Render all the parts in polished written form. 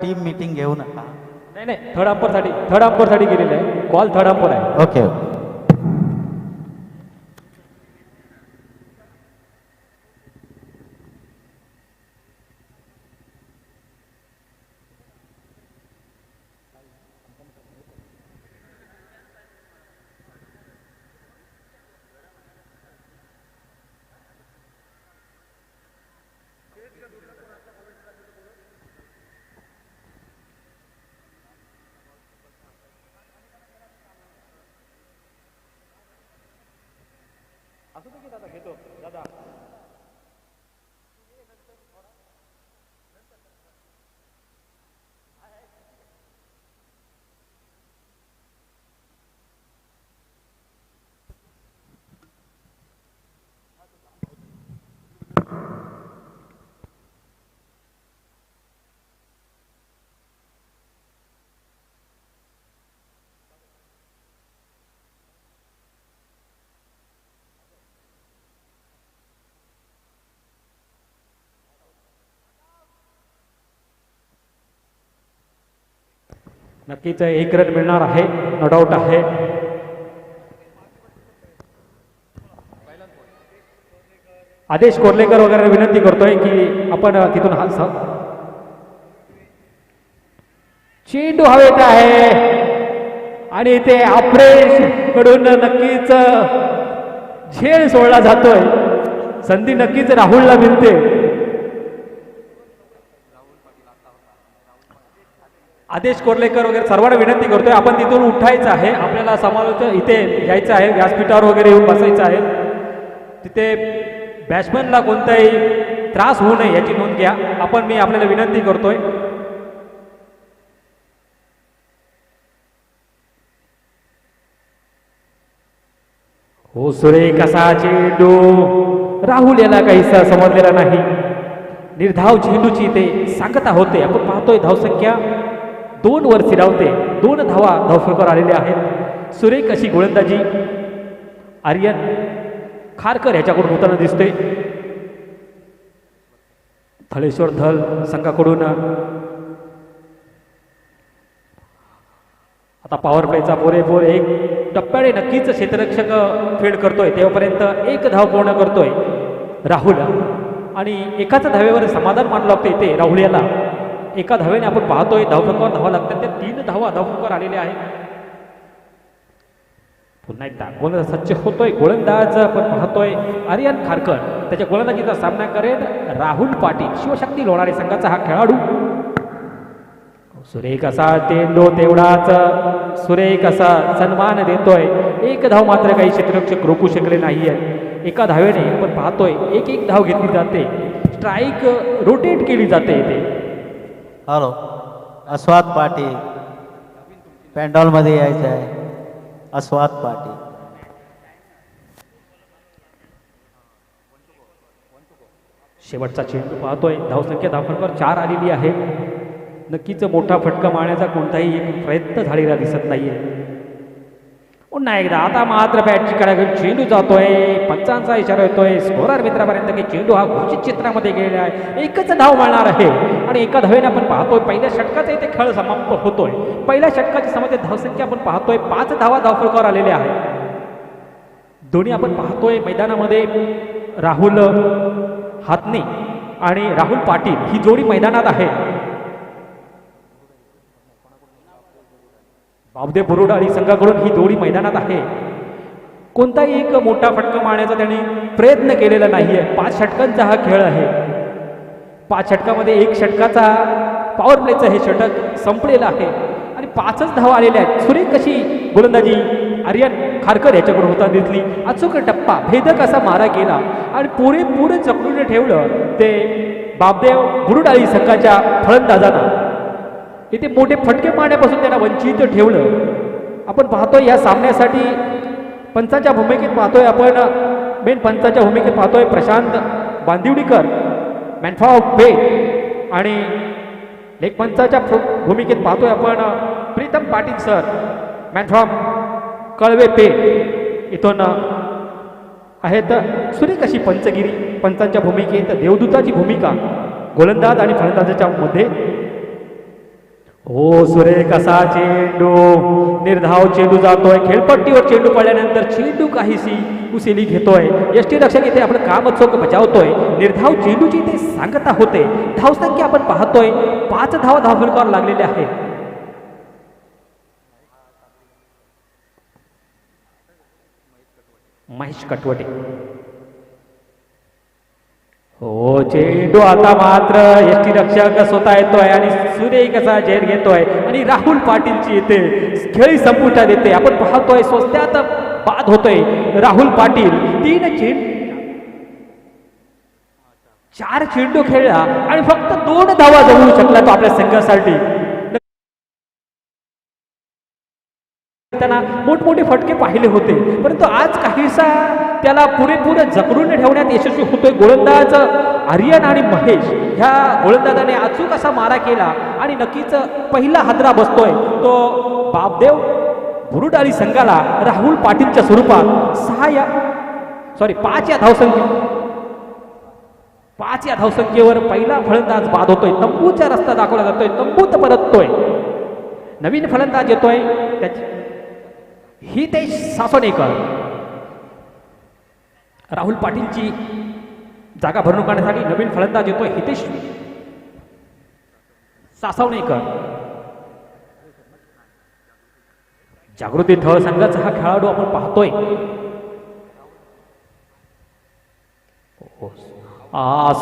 Team meeting घेऊ नका. नाही नाही, थर्ड अंपरसाठी गेलेलं आहे. कॉल थर्ड अंपर आहे. ओके. नक्कीच एक रन मिळणार आहे, नो डाऊट आहे. आदेश कोर्लेकर वगैरे विनंती करतोय की आपण तिथून चेंडू हवेत आहे आणि इथे अफ्रेश कडून नक्कीच झेल सोडला जातोय. संधी नक्कीच राहुलला मिळते. आदेश कोर्लेकर वगैरे सर्वांना विनंती करतोय आपण तिथून उठायचं आहे. आपल्याला समालोचन इथे यायचं आहे, व्यासपीठावर वगैरे येऊन बसायचं आहे. तिथे बॅट्समनला कोणताही त्रास होऊ नये याची नोंद घ्या. मी आपल्याला विनंती करतोय. हो सुरेख असा चेंडू, राहुल याला काहीसा समजलेला नाही. निर्धाव चेंडूची ते सांगता होते. आपण पाहतोय धावसंख्या 2 वर स्थिरावते. 2 धावा धावफलकावर आलेल्या आहेत. सुरेख अशी गोलंदाजी आर्यन खारकर याच्याकडून होताना दिसते. थळेश्वर धल संघाकडून आता पॉवर प्लेचा पुरेपूर एक टप्प्याने नक्कीच क्षेत्ररक्षक फील्ड करतोय. तेव्हापर्यंत 1 धाव पूर्ण करतोय राहुल आणि एकाच धावेवर समाधान मानलं लागतं इथे राहुल याला. एका धावेने आपण पाहतोय धावफलकावर धावा लागतात. त्या 3 धावा धावफलकावर आलेल्या आहेत. पुन्हा एकदा गोलंदाज सज्ज होतोय. गोलंदाज आपण पाहतोय आर्यन खारकर. त्याच्या गोलंदाजीचा सामना करेल राहुल पाटील, शिवशक्ती लोणारी संघाचा हा खेळाडू. सुरेख असा चेंडू, तेवढाच सुरेख असा सन्मान देतोय. 1 धाव मात्र काही क्षेत्ररक्षक रोखू शकले नाहीये. एका धावेने आपण पाहतोय 1 धाव घेतली जाते. स्ट्राईक रोटेट केली जाते इथे. हॅलो, अस्वाद पाटील पॅन्डॉलमध्ये यायचं आहे. अस्वाद पाटील. शेवटचा चेंडू पाहतोय. धावसंख्या धावफलकावर 4 आलेली आहे. नक्कीच मोठा फटका मारण्याचा कोणताही एक प्रयत्न झालेला दिसत नाहीये. पुन्हा एकदा आता मात्र बॅटची कडा घेऊन चेंडू जातोय. पंचांचा इशारा येतोय स्कोरर मित्रापर्यंत की चेंडू हा घोषित चित्रामध्ये गेलेला आहे. 1च धाव मिळणार आहे आणि एका धावेने आपण पाहतोय पहिल्या षटकाचा इथे खेळ समाप्त होतोय. पहिल्या षटकाची समाप्त धावसंख्या आपण पाहतोय 5 धावा धावफलकावर आलेल्या आहेत. दोन्ही आपण पाहतोय मैदानामध्ये राहुल हातने आणि राहुल पाटील ही जोडी मैदानात आहे. बावदे बुरुडाळी संघाकडून ही जोडी मैदानात आहे. कोणताही एक मोठा फटका मारण्याचा त्यांनी प्रयत्न केलेला नाहीये. 5 षटकांचा हा खेळ आहे. 5 षटकामध्ये 1 षटकाचा पॉवर प्लेचं हे षटक संपलेलं आहे आणि 5च धावा आलेल्या आहेत. सुरेख अशी गोलंदाजी आर्यन खारकर याच्याकडून होता दिसली. अचूक टप्पा, भेदक असा मारा केला आणि पुरेपूर जखडून ठेवलं ते बाबदेव बुरुडाळी संघाच्या फलंदाजांना. इथे मोठे फटके मारण्यापासून त्यांना वंचित ठेवलं. आपण पाहतोय या सामन्यासाठी पंचाच्या भूमिकेत पाहतोय आपण मेन पंचाच्या भूमिकेत पाहतोय प्रशांत बांदिवडीकर मॅनफॉ पे आणि लेग पंचाच्या भूमिकेत पाहतोय आपण प्रीतम पाटील सर मॅनफ्रॉम कळवे पे इथून आहेत. सुरेख अशी पंचगिरी पंचांच्या भूमिकेत देवदूताची भूमिका गोलंदाज आणि फलंदाजाच्या मध्ये हो सुरेख असा चेंडू, निर्धाव चेंडू जातोय खेळपट्टीवर. चेंडू पडल्यानंतर चेंडू काहीशी कुसिली घेतोय. यष्टीरक्षक इथे आपलं काम चोख बजावतोय. निर्धाव चेंडूची इथे सांगता होते. धावसंख्या आपण पाहतोय 5 धावा धावफलकावर लागलेले आहे. महेश कटवटे. हो चेंडू आता मात्र यष्टीरक्षक स्वतः येतोय आणि सुरेख असा झेल घेतोय आणि राहुल पाटीलची इथे खेळी संपुष्टात येते. आपण पाहतोय स्वस्त्यात बाद होतोय. राहुल पाटील 4 चेंडू खेळला आणि फक्त 2 धावा जमवू शकला तो आपल्या संघासाठी. त्यांना मोठमोठे फटके पाहिले होते, परंतु आज काहीसा त्याला पुरेपूर जखडून ठेवण्यात यशस्वी होतोय गोलंदाज आर्यन आणि महेश. ह्या गोलंदाजाने अचूक असा मारा केला आणि नक्कीच पहिला हादरा बसतोय तो बापदेव बुरुडाळी संघाला राहुल पाटीलच्या स्वरूपात 5 या धावसंख्येवर पहिला फलंदाज बाद होतोय. तंबूचा रस्ता दाखवला जातोय. तंबूत परततोय. नवीन फलंदाज येतोय हितेश सासवणेकर. राहुल पाटीलची जागा भरून काढण्यासाठी नवीन फलंदाज येतोय हितेश सासवणेकर. जागृती थळ संघाचा हा खेळाडू आपण पाहतोय.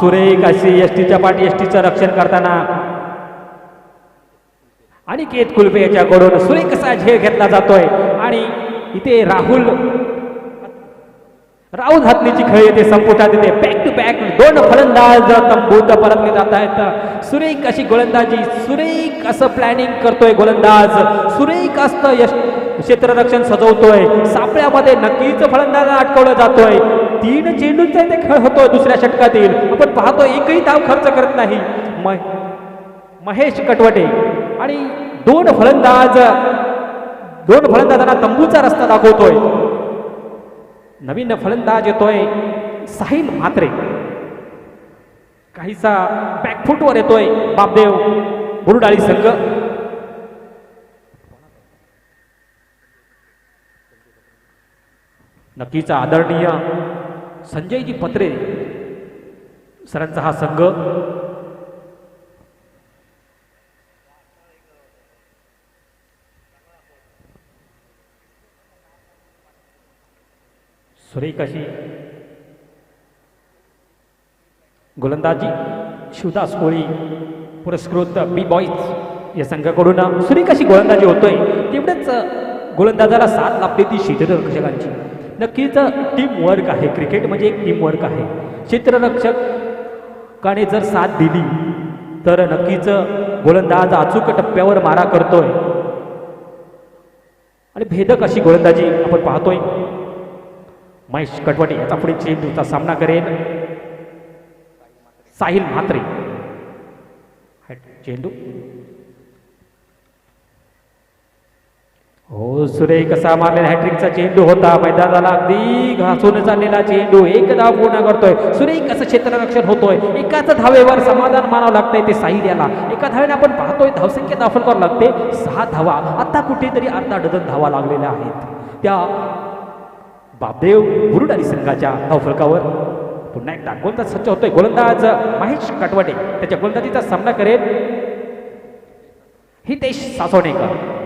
सुरेख अशी एसटीच्या पाठी एसटीचं रक्षण करताना अनिकेत कुलपे याच्याकडून सुरेख असा झेल घेतला जातोय आणि इथे राहुल हातलीची खेळ येते संपुटात येते. बॅक टू बॅक 2 फलंदाज तंबूत परतले जात आहेत. सुरेख अशी गोलंदाजी, सुरेख असं प्लॅनिंग करतोय गोलंदाज. सुरेख असतं क्षेत्ररक्षण सजवतोय. सापळ्यामध्ये नक्कीच फलंदाज अटकवलं जातोय. 3 चेंडूंचा इथे खेळ होतोय दुसऱ्या षटकातील. आपण पाहतोय एकही धाव खर्च करत नाही महेश कटवटे आणि 2 फलंदाजांना तंबूचा रस्ता दाखवतोय. नवीन फलंदाज येतोय साहिल म्हात्रे. काहीसा बॅकफुटवर येतोय बापदेव बुरुडाळी संघ. नक्कीच आदरणीय संजयजी पत्रे सरांचा हा संघ. सुरेख अशी गोलंदाजी शिवदास कोळी पुरस्कृत बी बॉईज या संघाकडून सुरेख अशी गोलंदाजी होतोय. तेवढंच गोलंदाजाला साथ लाभते ती क्षेत्ररक्षकांची. नक्कीच टीम वर्क आहे. क्रिकेट म्हणजे एक टीम वर्क आहे. क्षेत्ररक्षकाने जर साथ दिली तर नक्कीच गोलंदाज अचूक टप्प्यावर मारा करतोय आणि भेदक अशी गोलंदाजी आपण पाहतोय. महेश कटवटे याचा पुढे चेंडूचा सामना करेल साहिल म्हात्रे. चेंडू हो सुरेख कसा मारलेला हॅट्रिकचा चेंडू होता. मैदानाला अगदी घासून चाललेला चेंडू 1 धाव पूर्ण करतोय. सुरेख असं क्षेत्ररक्षण होतोय. एकाच धावेवर समाधान मानावं लागतंय ते साहिल याला. एका धावेने आपण पाहतोय धावसंख्या धावफलकावर लागते 6 धावा. आता कुठेतरी अर्धा डझन धावा लागलेल्या आहेत त्या बापदेव बुरुडाळी संघाच्या धावफलकावर. पुन्हा एकदा गोलंदाज सज्ज होतोय. गोलंदाज महेश कटवटे त्याच्या गोलंदाजीचा सामना करेल हितेश सासवणेकर.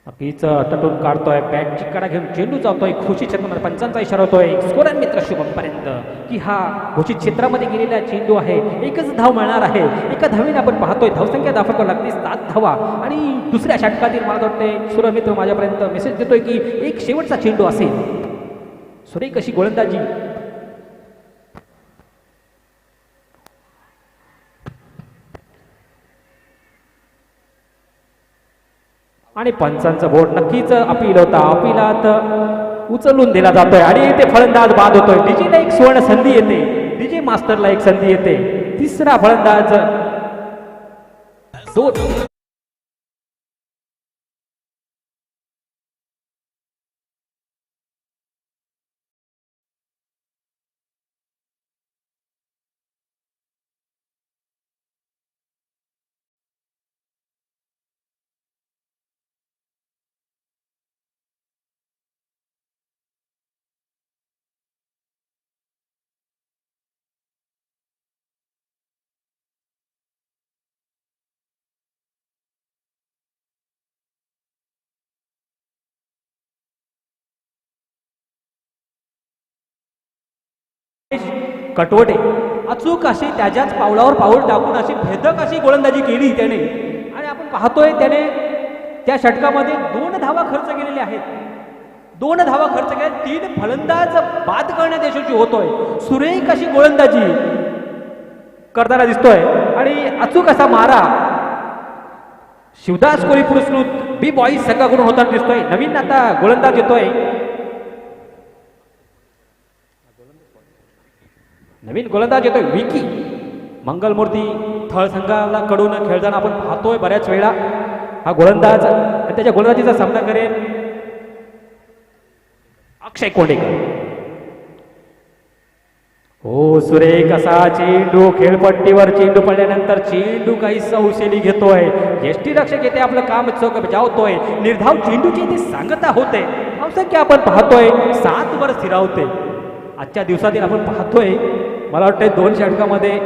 नक्कीच तटून काढतोय. बॅटची कडा घेऊन चेंडू जातोय खुशी क्षेत्रामध्ये. पंचांचा इशारा होतोय स्कोर मित्र शुभम पर्यंत की हा घोषित क्षेत्रामध्ये गेलेला चेंडू आहे. एकच धाव मिळणार आहे. एका धावेने आपण पाहतोय धावसंख्या दाखवतो लागते 7 धावा. आणि दुसऱ्या षटकातील मला वाटतंय सूर्यमित्र माझ्यापर्यंत मेसेज देतोय की एक शेवटचा चेंडू असेल. सुरेख अशी गोलंदाजी आणि पंचांचा बोर्ड नक्कीच अपील होता. अपिलात उचलून दिला जातोय आणि ते फलंदाज बाद होतोय. डीजेला एक सुवर्ण संधी येते. डीजे मास्टरला एक संधी येते. तिसरा फलंदाज 2 कटवटे अचूक अशी त्याच्याच पावलावर पाऊल टाकून अशी भेदक अशी गोलंदाजी केली त्याने आणि आपण पाहतोय त्याने त्या षटकामध्ये 2 धावा खर्च केलेल्या आहेत. 2 धावा खर्च केल्या, 3 फलंदाज बाद करण्यात यशस्वी होतोय. सुरेख अशी गोलंदाजी करताना दिसतोय आणि अचूक असा मारा शिवदास कोहली पुरस्कृत बी बॉईज संघाकडून होताना दिसतोय. नवीन आता गोलंदाज येतोय, नवीन गोलंदाज येतोय विकी मंगलमूर्ती. थळ संघाला कडून खेळताना आपण पाहतोय बऱ्याच वेळा हा गोलंदाज. त्याच्या गोलंदाजीचा सामना करेल अक्षय कोंडेकर. हो, सुरेख असा चेंडू खेळपट्टीवर चेंडू पडल्यानंतर चेंडू काही सौशेली घेतोय. यष्टीरक्षक येथे आपलं काम चौक बजावतोय. निर्धाव चेंडूची ती सांगता होते. धावसंख्या आपण पाहतोय 7 वर स्थिरावते. आजच्या दिवसातील आपण पाहतोय मला वाटतंय 2 षटकामध्ये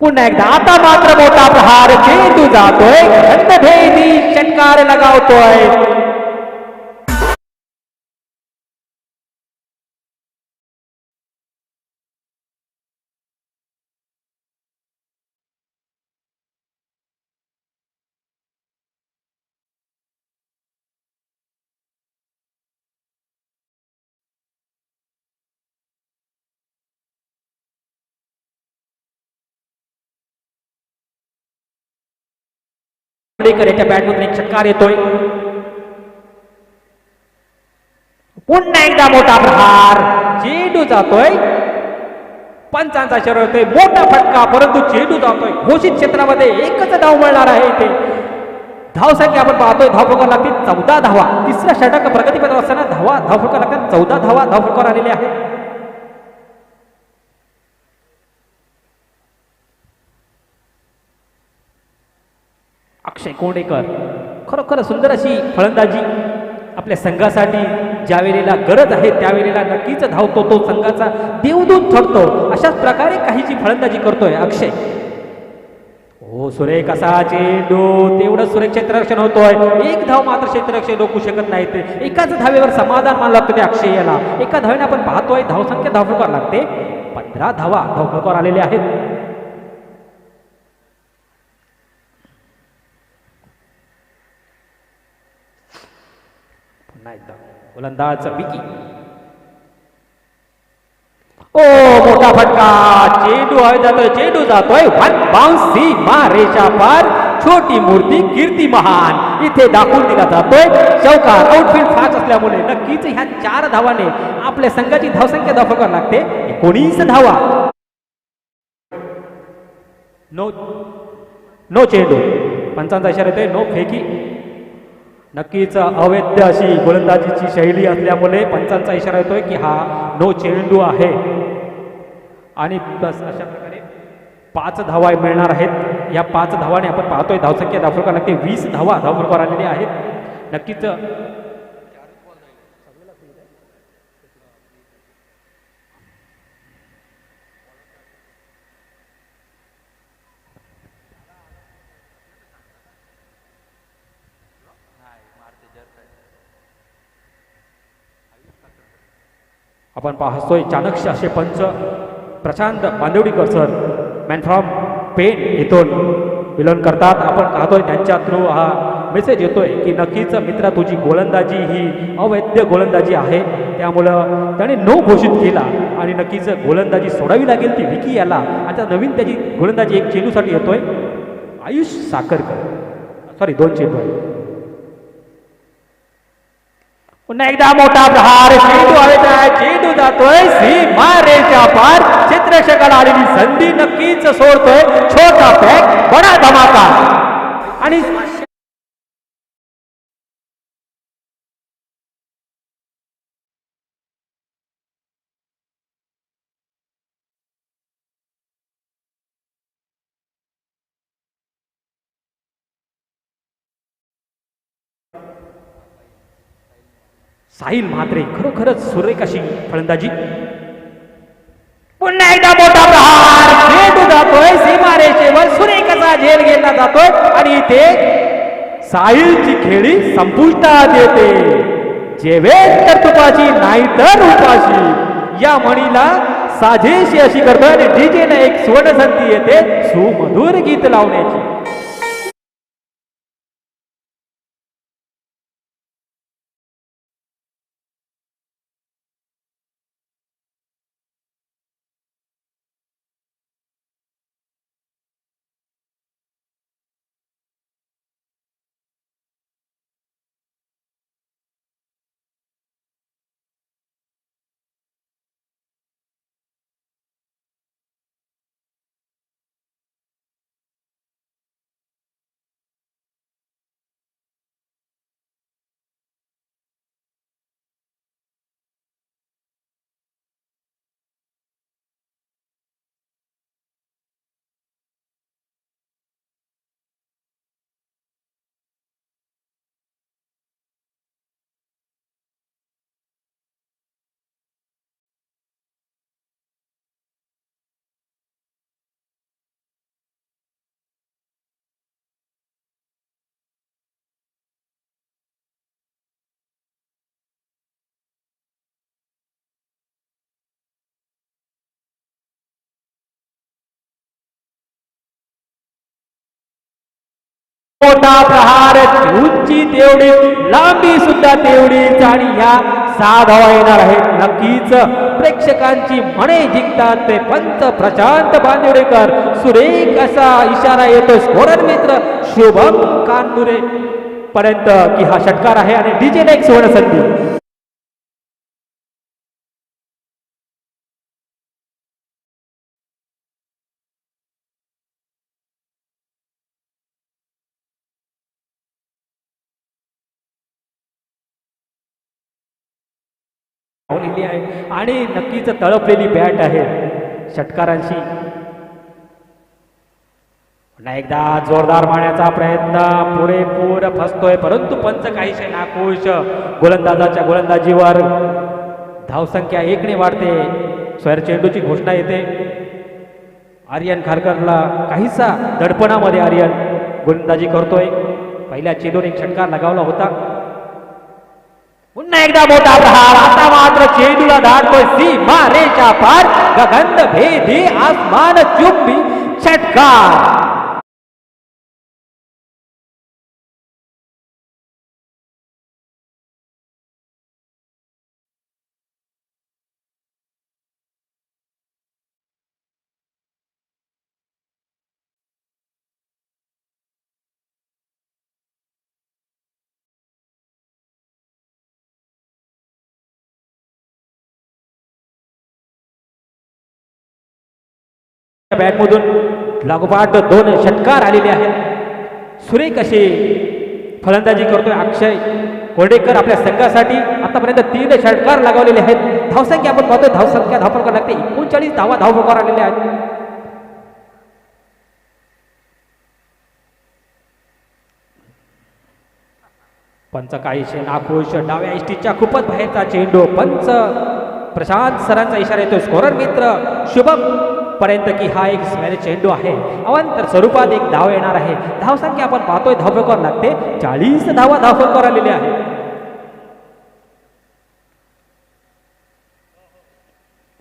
पुन्हा एकदा आता मात्र मोठा प्रहार चेंडू जातोय, खंडभेदी षटकार लगावतोय. याच्या बॅटमधून एक षटकार येतोय. पुन्हा एकदा मोठा प्रहार चेंडू जातोय, पंचांचा इशारा होतोय. मोठा फटका, परंतु चेंडू जातोय घोषित क्षेत्रामध्ये. एकच धाव मिळणार आहे इथे. धावसंख्या आपण पाहतोय धावफलकावर लागतील 14 धावा. तिसऱ्या षटक प्रगतीपथावर असताना धावफलकावर लागतात 14 धावा धावफलकावर आलेल्या आहेत. अक्षय कोंडेकर खरोखर सुंदर अशी फलंदाजी आपल्या संघासाठी ज्या वेळेला गरज आहे त्यावेळेला नक्कीच धावतो. तो संघाचा देवदूत ठरतो. अशाच प्रकारे काहीची फलंदाजी करतोय अक्षय. हो, सुरेख असा चेंडू, तेवढं सुरेख क्षेत्ररक्षण होतोय. एक धाव मात्र क्षेत्ररक्षण रोखू शकत नाहीत. एकाच धावेवर समाधान मानलं लागतं त्या अक्षय याला. एका धावेने आपण पाहतोय धावसंख्या धावफलकावर लागते 15 धावा धावफलकावर आलेल्या आहेत. गोलंदाज विकी. ओ, मोठा फटका, चेंडू हवेत जातोय, चेंडू जातोय वन बाउन्स सीमा रेषा पार. छोटी मूर्ती कीर्ती महान इथे दाखवून दिला जातोय. चौकार आउटफील्ड फास्ट असल्यामुळे नक्कीच ह्या 4 धावाने आपल्या संघाची धावसंख्या धावफलकावर लागते 19 धावा. नो चेंडू, पंचांचा इशारा येतोय नो फेकी. नक्कीच अवैध अशी गोलंदाजीची शैली असल्यामुळे पंचांचा इशारा येतोय की हा नो चेंडू आहे. आणि बस अशा प्रकारे 5 धावा मिळणार आहेत. या 5 धावाने आपण पाहतोय धावसंख्या धावफलकावर लागते 20 धावा धावफलकावर आलेल्या आहेत. नक्कीच आपण पाहतोय चाणक्य असे पंच Prashant Bandivadekar sir man from Pen इथून विलन करतात. आपण पाहतोय त्यांच्या थ्रू हा मेसेज येतोय की नक्कीच मित्रा तुझी गोलंदाजी ही अवैध गोलंदाजी आहे. त्यामुळं त्याने नो घोषित केला आणि नक्कीच गोलंदाजी सोडावी लागेल ती विकी याला. आता नवीन त्याची गोलंदाजी एक चेंडूसाठी येतोय आयुष साखरकर. सॉरी 2 चेंडू आहे. पुन्हा एकदा मोठा प्रहार चेंडू हवेत आहे, चेंडू जातोय सीमा रेषा पार. क्षेत्ररक्षकाला आलेली संधी नक्कीच सोडतोय. छोटा पॅक बडा धमाका. आणि साहिल म्हात्रे खरोखरच सुरेख अशी फलंदाजी. पुन्हा एकदा मोठा प्रहार चेंडू जातोय सीमारेषेवर. सुरेख असा झेल घेतला जातोय आणि इथे साहिलची खेळी संपुष्टात येते. जेवेल तर तुपाची नाही तर उपाशी. या म्हणीला साजेशी अशी करतोय आणि डीजेने एक सुवर्ण संधी येते सुमधुर गीत लावण्याची. मोठा प्रहार, उंची तेवढी, लांबी सुद्धा तेवढीच आणि या 6 धावा येणार आहेत. नक्कीच प्रेक्षकांची मने जिंकतात ते पंच प्रशांत बांदिवडेकर. सुरेख असा इशारा येतो स्कोरर मित्र शुभम काननुरे पर्यंत की हा षटकार आहे आणि डीजेने एक सुवर्ण संधी. आहे आणि नक्कीच तळपलेली बॅट आहे षटकारांशी. पुन्हा एकदा जोरदार मारण्याचा प्रयत्न पुरेपूर फसतोय परंतु पंच काहीशे नाखुश. गोलंदाजाच्या गोलंदाजीवर धावसंख्या 1 ने वाढते. स्वैर चेंडूची घोषणा येते. आर्यन खारकरला काहीसा दडपणामध्ये आर्यन गोलंदाजी करतोय. पहिल्या चेंडूने एक षटकार लगावला होता. पुन्हा एकदा मोठा प्रहार. आता मात्र चेंडूला दाटतोय सीमा रेषा पार. गगन भेदी आसमान चुंबी षटकार. बॅटमधून लागोपाठ 2 षटकार आलेले आहेत. सुरेख अशी फलंदाजी करतोय अक्षय कोर्डेकर आपल्या संघासाठी. आतापर्यंत 3 षटकार लगावलेले आहेत. धावसंख्या आपण पाहतोय धावसंख्या धावफलका लागते 39 धावा धावफलकावर आलेल्या आहेत. पंच काहीशे नाखुश. डाव्या इष्टीच्या खूपच बाहेरचा चेंडू. पंच प्रशांत सरांचा इशारा येतो स्कोरर मित्र शुभम पर्यंत की हा एक स्मॅच चेंडू आहे. अवांतर स्वरूपात एक धाव येणार आहे. धावसंख्या आपण पाहतोय धावफलकावर लागते 40 धावा धावफलकावर आलेल्या आहेत.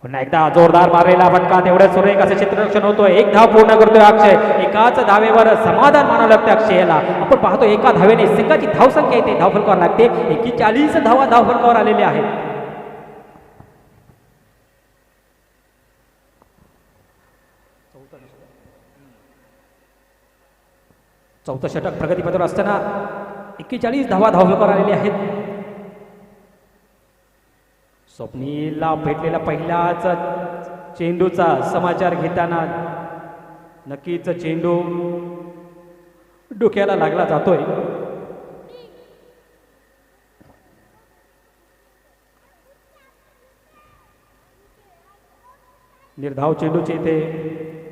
पुन्हा एकदा जोरदार मारलेला फटका. तेवढं सुरेख असे क्षेत्ररक्षण होतोय. 1 धाव पूर्ण करतोय अक्षय. एकाच धावेवर समाधान मानावं लागतं अक्षयला. आपण पाहतो एका धावेने संघाची धावसंख्या येते धावफलकावर लागते 41 धावा धावफलकावर आलेल्या आहेत. चौथं षटक प्रगतीपथावर असताना 41 धावा धावफलकावर आलेले आहेत. स्वप्नीलला भेटलेला पहिलाच चेंडूचा समाचार घेताना नक्कीच चेंडू डोक्याला लागला जातोय. निर्धाव चेंडूचे इथे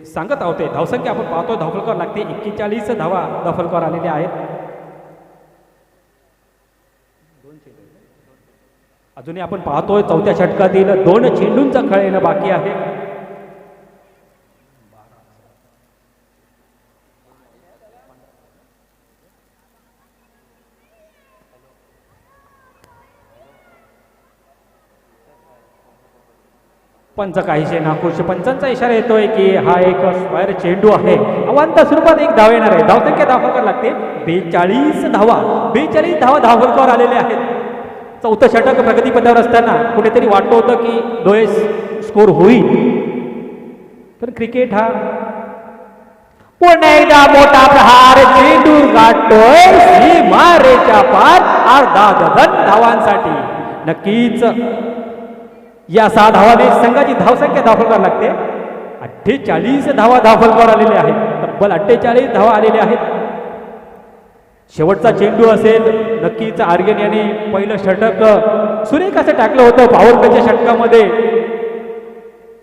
सांगत आहोत. धावसंख्या आपण पाहतोय धावफलकावर लागते 41 धावा धावफलकावर आलेल्या आहेत. अजूनही आपण पाहतोय चौथ्या षटकातील 2 चेंडूंचा खेळ येणं बाकी आहे. पंच काहीसे नाखुश. पंचांचा इशारा येतोय की हा एक स्क्वायर चेंडू आहे. अवांतर स्वरूपात एक धाव येणार आहे. धावसंख्या धावफलकावर लागते 42 धावा. 42 धावा धावफलकावर आलेले आहेत. चौथं षटक प्रगतीपथावर असताना कुठेतरी वाटत होतं की डोळे स्कोर होईल, पण क्रिकेट हा पुन्हा एकदा मोठा प्रहार. चेंडू गाठतोय सीमारेच्या पार. अर्धा डझन धावांसाठी. नक्कीच या 6 धावाने संघाची धावसंख्या धावफलकावर लागते. 48 धावा धावफलकावर आलेले आहेत. तब्बल 48 धावा आलेल्या आहेत. शेवटचा चेंडू असेल. नक्कीच आर्यन याने पहिलं षटक सुरेख असं टाकलं होतं. पॉवर प्लेच्या षटकामध्ये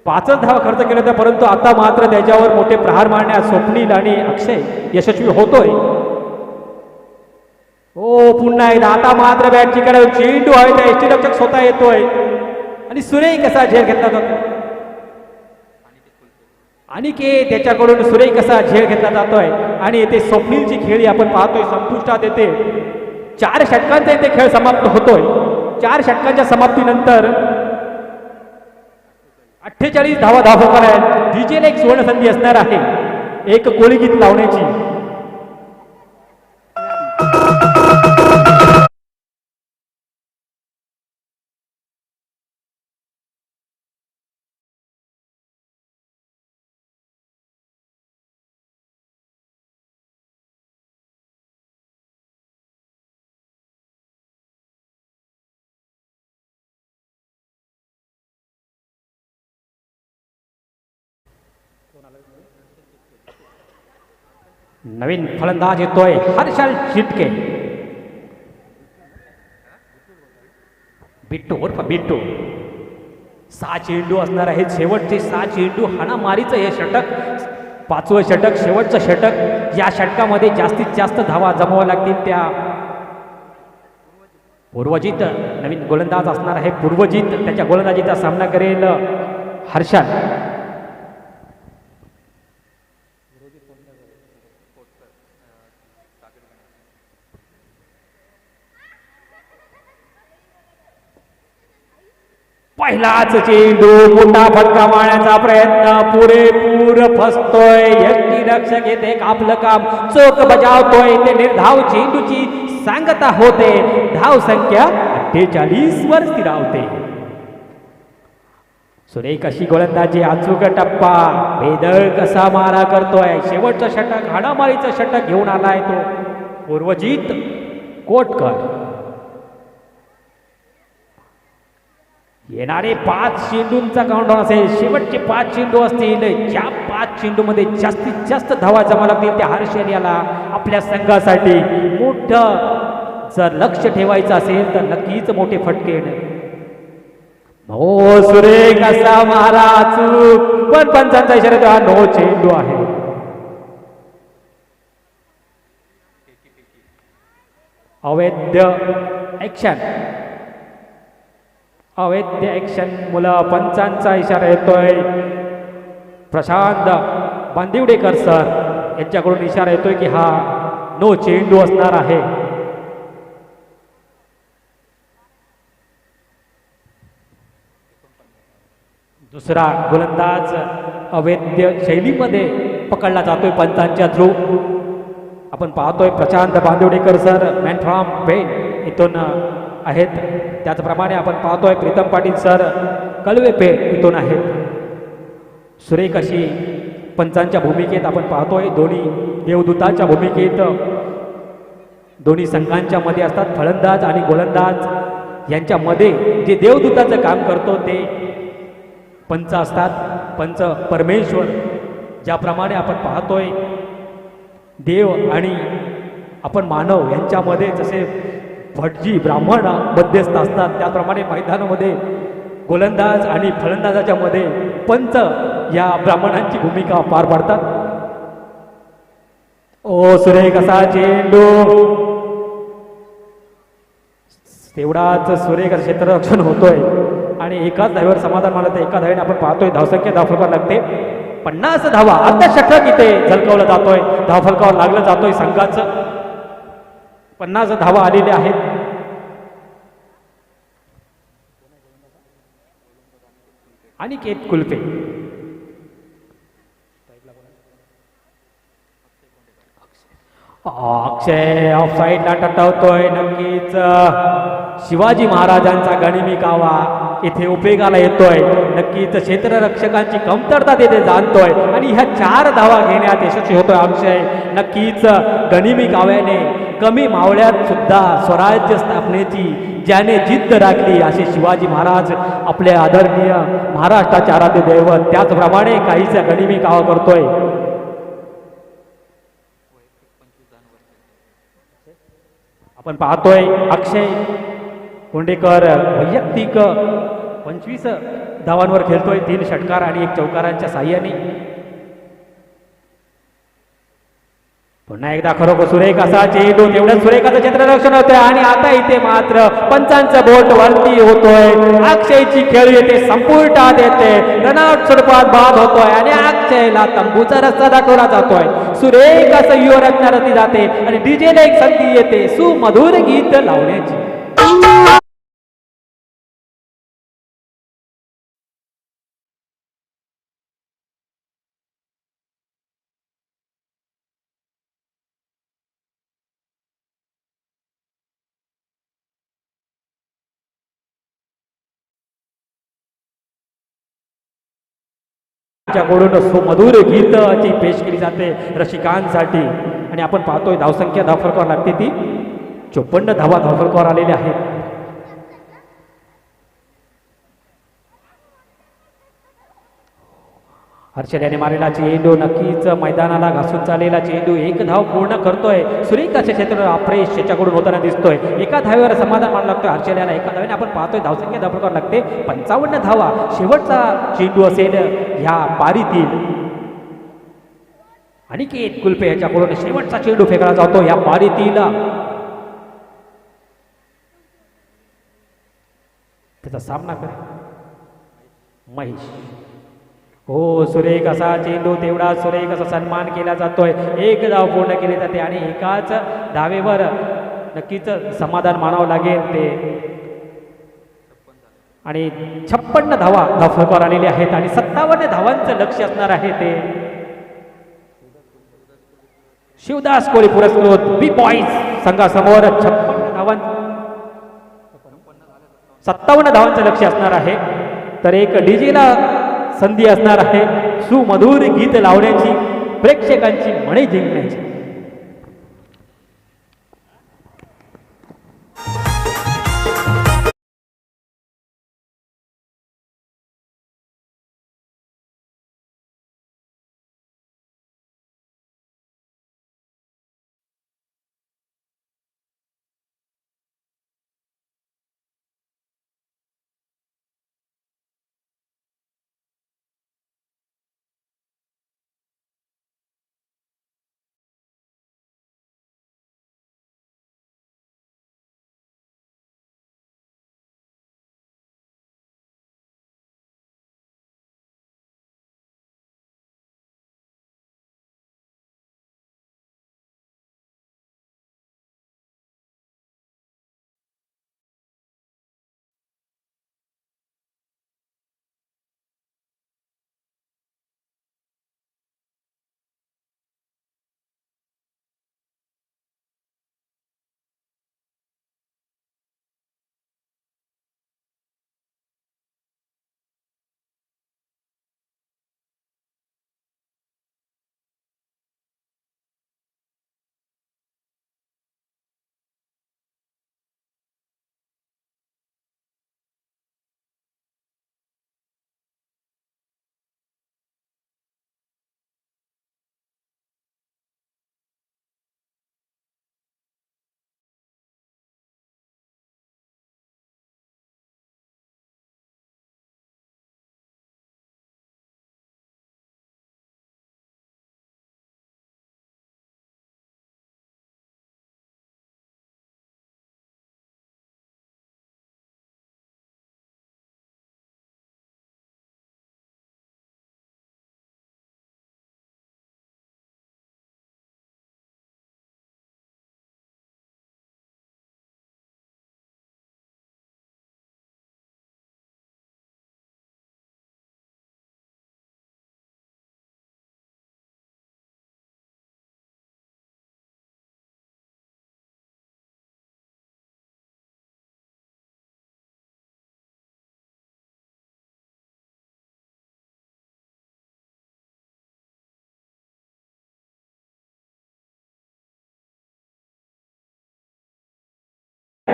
5च धावा खर्च केल्या होत्या, परंतु आता मात्र त्याच्यावर मोठे प्रहार मारण्यात स्वप्नील आणि अक्षय यशस्वी होतोय. हो, पुन्हा एकदा आता मात्र बॅटची कडे चेंडू आहे. त्या यष्टीरक्षक स्वतः येतोय आणि सुरेख असा झेल घेतला जातो. आणि त्याच्याकडून सुरेख असा झेल घेतला जातोय आणि येथे स्वप्नीलची खेळी आपण पाहतोय संपुष्टात येते. 4 षटकांचा इथे खेळ समाप्त होतोय. 4 षटकांच्या समाप्तीनंतर 48 धावा धावफलकावर आहेत. डीजेला एक सुवर्ण संधी असणार आहे एक कोळीगीत लावण्याची. नवीन फलंदाज येतोय हर्षल चिटके. बिट्टू उर्फ बिट्टू. 6 चेंडू असणार आहेत. शेवटचे 6 चेंडू हाणामारीचं हे षटक. 5वं षटक शेवटचं षटक. या षटकामध्ये जास्तीत जास्त धावा जमावा लागतील त्या. पूर्वजित नवीन गोलंदाज असणार आहे. पूर्वजित त्याच्या गोलंदाजीचा सामना करेल हर्षल. पहिलाच चेंडू मोठा फटका मारण्याचा प्रयत्न पुरेपूर फसतोय. यष्टीरक्षक येथे आपलं काम चोख बजावतोय. ते निर्धाव चेंडूची सांगता होते. धाव संख्या 48 वर स्थिरावते. सुरेख अशी गोलंदाजी. अचूक टप्पा. बेदळ कसा मारा करतोय. शेवटचं षटक हाणामारीचं षटक घेऊन आलाय तो पूर्वजित कोटकर. येणारे 5 चेंडूंचा काउंटडाऊन असेल. शेवटचे 5 चेंडू असतील. ज्या 5 चेंडूमध्ये जास्तीत जास्त धावा जमा लागतील त्या हर्षल याला आपल्या संघासाठी मोठं जर लक्ष ठेवायचं असेल तर नक्कीच मोठे फटके. हो, सुरेख असा मारा चूक, पण पंचांचा इशारा हा नो चेंडू आहे. अवैध ऍक्शन. अवैध ऍक्शन मुलं पंचांचा इशारा येतोय. प्रशांत बांदिवडेकर सर यांच्याकडून इशारा येतोय की हा नो चेंडू असणार आहे. दुसरा गोलंदाज अवैध शैलीमध्ये पकडला जातोय पंचांच्या थ्रू. आपण पाहतोय Prashant Bandivadekar sir man from Pen इथून आहेत. त्याचप्रमाणे आपण पाहतोय प्रीतम पाटील सर कळवे पेठ इथून आहेत. सुरेख अशी पंचांच्या भूमिकेत आपण पाहतोय. दोन्ही देवदूतांच्या भूमिकेत दोन्ही संघांच्या मध्ये असतात. फलंदाज आणि गोलंदाज यांच्यामध्ये जे देवदूताचं काम करतो ते पंच असतात. पंच परमेश्वर. ज्याप्रमाणे आपण पाहतोय देव आणि आपण मानव यांच्यामध्ये जसे भटजी ब्राह्मण मध्यस्थ असतात त्याप्रमाणे मैदानामध्ये गोलंदाज आणि फलंदाजाच्या मध्ये पंच या ब्राह्मणांची भूमिका पार पाडतात. ओ सुरेख असा चेंडू. तेवढाच सुरेख क्षेत्ररक्षण होतोय आणि एकाच धावेवर समाधान मानत आहे. एका धावेने आपण पाहतोय धावसंख्या धावफलकावर लागते 50 धावा. अर्ध षटक इथे झलकवलं जातोय. धावफलकावर लागलं जातोय संघाचं. 50 धावा आलेल्या आहेत. अनिकेत कुलपे. अक्षय ऑफसाईडला टटावतोय. नक्कीच शिवाजी महाराजांचा गनिमी कावा इथे उपयोगाला येतोय. नक्कीच क्षेत्ररक्षकांची कमतरता तिथे जाणतोय आणि ह्या 4 धावा घेण्यात यशस्वी होतोय अक्षय. नक्कीच गनिमी काव्याने कमी मावळ्यात सुद्धा स्वराज्य स्थापनेची ज्याने जिद्द राखली असे शिवाजी महाराज आपले आदरणीय महाराष्ट्राचे आराध्य दैवत त्याचप्रमाणे काहीचा गनिमी कावा करतोय. आपण पाहतोय अक्षय कोंडेकर वैयक्तिक 25 धावांवर खेळतोय. 3 षटकार आणि 1 चौकारांच्या साह्याने. पुन्हा एकदा खरोखर सुरेख असा चेंडू तेवढ्याच सुरेखाचं क्षेत्ररक्षण होतंय आणि आता इथे मात्र पंचांचं बोट वरती होतोय. अक्षयची खेळी येते संपुष्टात येते. रनआउट स्वरूपात बाद होतोय आणि अक्षयला तंबूचा रस्ता दाखवला जातोय. सुरेख असं युवरत्नारती जाते आणि डीजेला एक संधी येते सुमधुर गीत लावण्याची. कडून सुमधुर गीताची पेश केली जाते रसिकांसाठी आणि आपण पाहतोय धावसंख्या धावफलकावर लागते ती 54 धावा धावफलकावर आलेल्या आहेत. हर्षल याने मारलेला चेंडू नक्कीच मैदानाला घासून चाललेला चेंडू 1 धाव पूर्ण करतोय. सुरेख असे क्षेत्र अप्रेश याच्याकडून होताना दिसतोय. एका धावेवर समाधान मानलं लागतोय हर्षल याला. एका धावेने आपण पाहतोय धावसंख्या धावफलकावर लागते 55 धावा. शेवटचा चेंडू असेल ह्या पारीतील. अनिकेत कुलपे याच्याकडून शेवटचा चेंडू फेकला जातो या पारीतील. त्याचा सामना कर महेश. हो सुरेख असा चेंडू तेवढा सुरेख असा सन्मान केला जातोय. 1 धाव पूर्ण केली जाते आणि एकाच धावेवर नक्कीच समाधान मानावं लागेल ते. आणि 56 धावा धावफलकावर आलेले आहेत आणि 57 धावांचं लक्ष असणार आहे ते. शिवदास कोळी पुरस्कृत बी बॉईज संघासमोर 57 धावांचं लक्ष असणार आहे. तर एक डीजेला संधी असणार आहे सुमधुर गीत लावण्याची प्रेक्षकांची मने जिंकण्याची.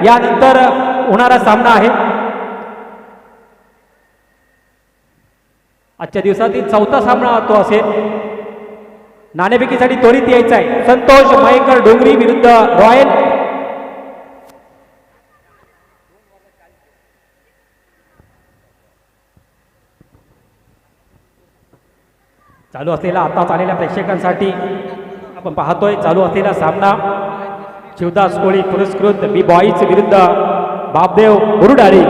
यानंतर होणारा सामना आहे आजच्या दिवसातील चौथा सामना तो असेल नाणेफेकीसाठी त्वरित यायचा आहे संतोष मयेकर डोंगरी विरुद्ध रॉयल चालू असलेला आताच आलेल्या प्रेक्षकांसाठी आपण पाहतोय चालू असलेला सामना शिवदास कोळी पुरस्कृत बी बॉईज विरुद्ध बापदेव बुरुडाळी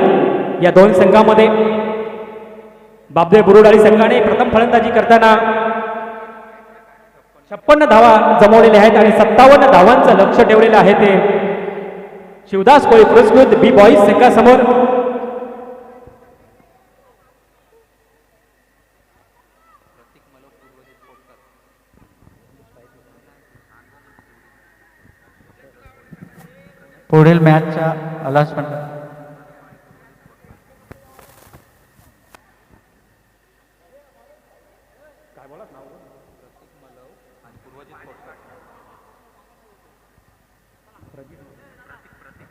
या दोन संघामध्ये बापदेव बुरुडाळी संघाने प्रथम फलंदाजी करताना 56 धावा जमवलेल्या आहेत आणि 57 धावांचं लक्ष ठेवलेलं आहे ते शिवदास कोळी पुरस्कृत बी बॉईज संघासमोर पुढील मॅचच्या अनाउन्समेंट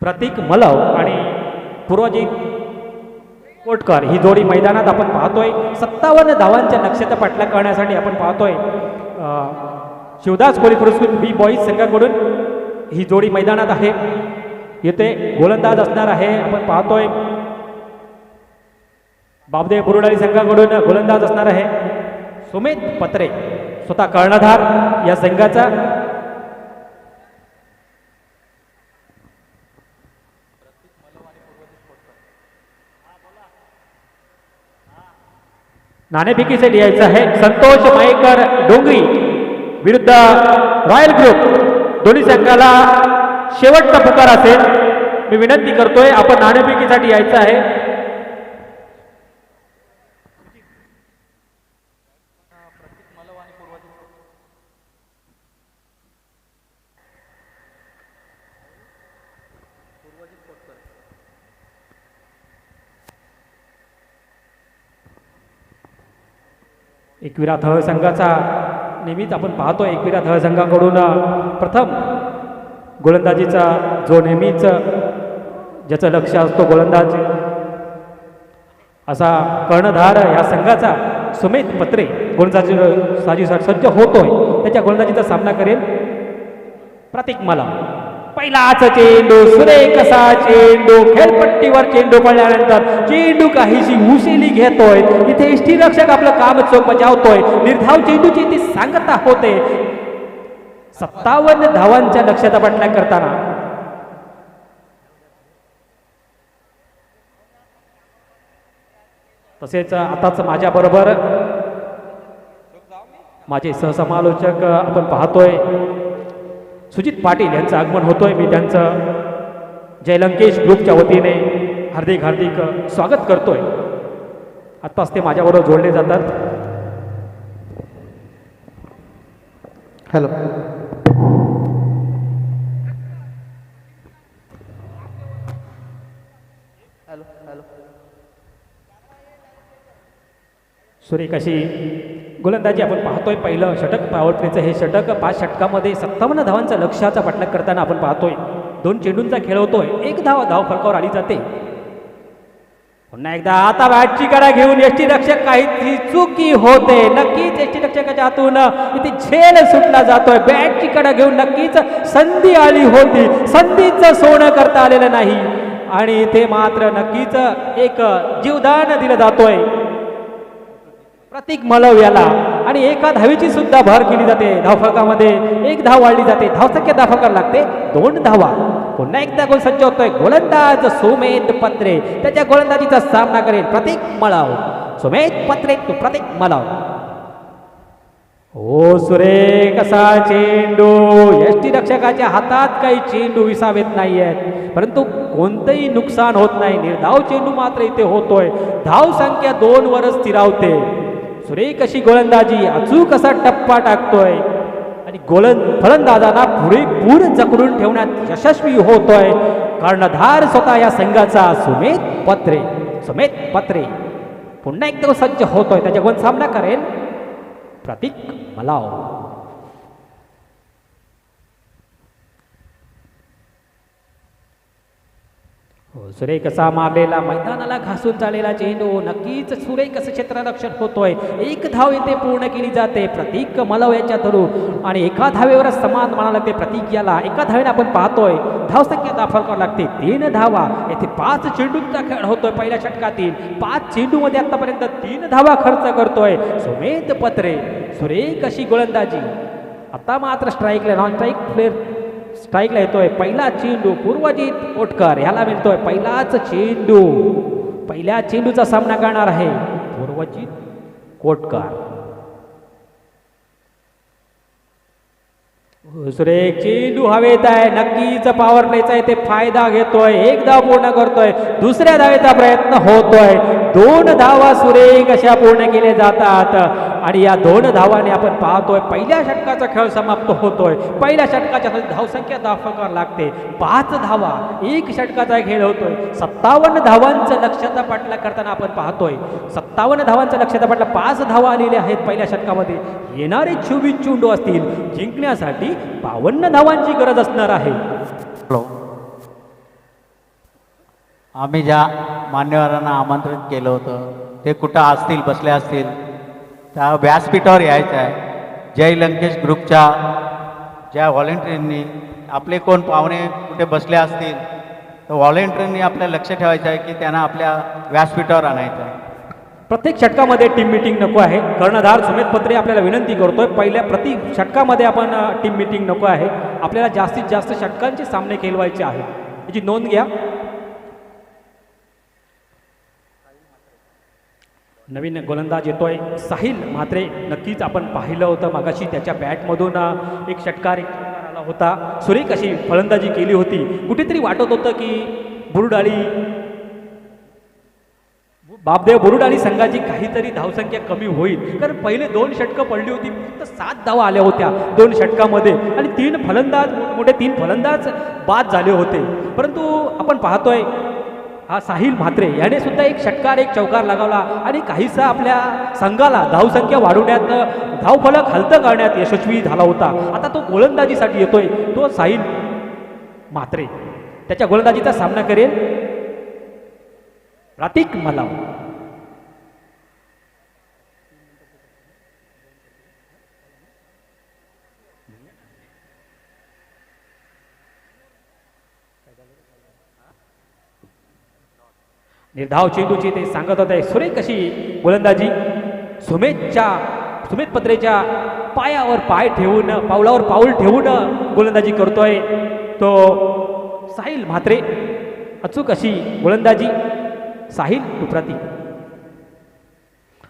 प्रतीक मलव आणि पूर्वजित कोटकर ही जोडी मैदानात आपण पाहतोय 57 धावांच्या लक्ष्याचा पाठलाग करण्यासाठी आपण पाहतोय शिवदास कोळी पुरस्कृत बी बॉईज संघाकडून ही जोडी मैदानात आहे येथे गोलंदाज असणार आहे आपण पाहतोय बापदेव बुरुडाळी संघाकडून गोलंदाज असणार आहे सुमित पत्रे स्वतः कर्णधार या संघाचा नाणेफेकीसाठी यायचं आहे संतोष मयेकर डोंगरी विरुद्ध रॉयल ग्रुप दोन्ही संघाला शेवटचा पुकार असेल मी विनंती करतोय आपण नाणेफेकीसाठी यायचं आहे एकविरा थळ संघाचा नेहमीच आपण पाहतो एकविरा थळ संघाकडून प्रथम गोलंदाजीचा जो नेहमीच ज्याचं लक्ष असतो गोलंदाज असा कर्णधार या संघाचा सुमित पत्रे गोलंदाजी सज्ज होतोय त्याच्या गोलंदाजीचा सामना करेल प्रतीक मला पहिलाच चेंडू सुरेख असा चेंडू खेळपट्टीवर चेंडू पडल्यानंतर चेंडू काहीशी उशिली घेतोय इथे यष्टीरक्षक आपलं काम चोख बजावतोय निर्धाव चेंडूची ती सांगता होते 57 धावांच्या लक्ष्याचा पाठलाग करताना तसेच आताच माझ्या बरोबर माझे सहसमालोचक आपण पाहतोय सुजित पाटील यांचं आगमन होतोय मी त्यांचं जयलंकेश ग्रुपच्या वतीने हार्दिक हार्दिक स्वागत करतोय आत्ताच ते माझ्याबरोबर जोडले जातात हॅलो हॅलो हॅलो सुरेख अशी गोलंदाजी आपण पाहतोय पहिलं षटक पॉवर प्लेचं हे षटक 5 षटकामध्ये 57 धावांचा लक्ष्याचा पाठलाग करताना आपण पाहतोय 2 चेंडूंचा खेळ होतोय 1 धाव फलकावर आली जाते पुन्हा एकदा आता बॅटची कडा घेऊन यष्टीरक्षक काही चुकी होते नक्कीच यष्टीरक्षकाच्या हातून इथे झेल सुटला जातोय बॅटची कडा घेऊन नक्कीच संधी आली होती संधीचं सोनं करता आलेलं नाही आणि इथे मात्र नक्कीच एक जीवदान दिलं जातोय प्रतीक मलव याला आणि एका धावेची सुद्धा भर केली जाते धावफलकामध्ये 1 धाव वाढली जाते धावसंख्या दाखवावी लागते 2 धावा पुन्हा एकदा गोल सज्ज होतोय गोलंदाज सुमेध पत्रे त्याच्या गोलंदाजीचा सामना करेल प्रतीक मलव सुमेध पत्रे तो प्रतीक मलव ओ सुरेख असा चेंडू यष्टीरक्षकाच्या हातात काही चेंडू विसावेत नाहीयेत परंतु कोणतंही नुकसान होत नाही निर्धाव चेंडू मात्र इथे होतोय धाव संख्या 2 वरच स्थिरावते सुरेख अशी गोलंदाजी अचूक असा टप्पा टाकतोय आणि फलंदाजांना पुरेपूर जकडून ठेवण्यात यशस्वी होतोय कर्णधार स्वतः या संघाचा सुमेध पत्रे पुन्हा एकदा सज्ज होतोय त्याच्या गोल सामना करेल प्रतीक मलाव हो, सुरेख असा मारलेला मैदानाला घासून चाललेला चेंडू नक्कीच सुरेख असं क्षेत्ररक्षण होतोय. एक धाव येथे पूर्ण केली जाते प्रतीक मलव याच्या धरू आणि एका धावेवर समान म्हणायला लागते प्रतीक याला. एका धावेने आपण पाहतोय धावसंख्या दाखल करावी लागते 3 धावा. येथे 5 चेंडूंचा खेळ होतोय पहिल्या षटकातील. 5 चेंडूमध्ये आतापर्यंत 3 धावा खर्च करतोय सुमेध पत्रे. सुरेख अशी गोलंदाजी. आता मात्र स्ट्राईकला नॉन स्ट्राईक प्लेअर स्ट्राईकला येतोय. पहिला चेंडू पूर्वजित कोटकर ह्याला मिळतोय पहिलाच चेंडू. पहिल्या चेंडूचा सामना करणार आहे पूर्वजित कोटकर. सुरेख चेंडू हवेत आहे. नक्कीच पॉवर प्लेचा इथे फायदा घेतोय. एक धाव पूर्ण करतोय. दुसऱ्या धावेचा प्रयत्न होतोय. 2 धावा सुरेख अशा पूर्ण केल्या जातात आणि या 2 धावाने आपण पाहतोय पहिल्या षटकाचा खेळ समाप्त होतोय. पहिल्या षटकाच्या धावसंख्या दाखल करावी लागते 5 धावा. एक षटकाचा खेळ होतोय. 57 धावांचं लक्ष्याचा पाठलाग करताना आपण पाहतोय. 57 धावांचं लक्ष्याचा पाठलाग 5 धावा आलेल्या आहेत पहिल्या षटकामध्ये. येणारे 24 चेंडू असतील जिंकण्यासाठी 52 धावांची गरज असणार आहे. हॅलो. आम्ही ज्या मान्यवरांना आमंत्रित केलं होतं ते कुठं असतील बसले असतील त्या व्यासपीठावर यायचं आहे. जय लंकेश ग्रुपच्या ज्या व्हॉलेंटियरनी आपले कोण पाहुणे कुठे बसले असतील तर व्हॉलेंटियरनी आपलं लक्ष ठेवायचं आहे की त्यांना आपल्या व्यासपीठावर आणायचं आहे. प्रत्येक षटकामध्ये टीम मीटिंग नको आहे. कर्णधार सुमेध पत्रे आपल्याला विनंती करतोय पहिल्या प्रति षटकामध्ये आपण टीम मीटिंग नको आहे. आपल्याला जास्तीत जास्त षटकांचे सामने खेळवायचे आहे याची नोंद घ्या. नवीन गोलंदाज येतोय साहिल म्हात्रे. नक्कीच आपण पाहिलं होतं मागाशी त्याच्या बॅटमधून एक षटकार आला होता. सुरेख अशी फलंदाजी केली होती. कुठेतरी वाटत होतं की बुरुडाळी बापदेव बुरुडाळी संघाची काहीतरी धावसंख्या कमी होईल कारण पहिले 2 षटकं पडली होती. फक्त 7 धावा आल्या होत्या 2 षटकामध्ये आणि 3 फलंदाज मोठे 3 फलंदाज बाद झाले होते. परंतु आपण पाहतोय हा साहिल म्हात्रे याने सुद्धा एक षटकार एक चौकार लगावला आणि काहीसा आपल्या संघाला धावसंख्या वाढवण्यात धावफलक हलतं करण्यात यशस्वी झाला होता. आता तो गोलंदाजीसाठी येतोय तो साहिल म्हात्रे. त्याच्या गोलंदाजीचा सामना करेल प्रतीक मलव. निर्धाव चेंडूची ते सांगत होते. सुरेख अशी गोलंदाजी सुमेध पत्रेच्या पायावर पाय ठेवून पावलावर पाऊल ठेवून गोलंदाजी करतोय तो साहिल म्हात्रे. अचूक अशी गोलंदाजी साहिल प्रतीक.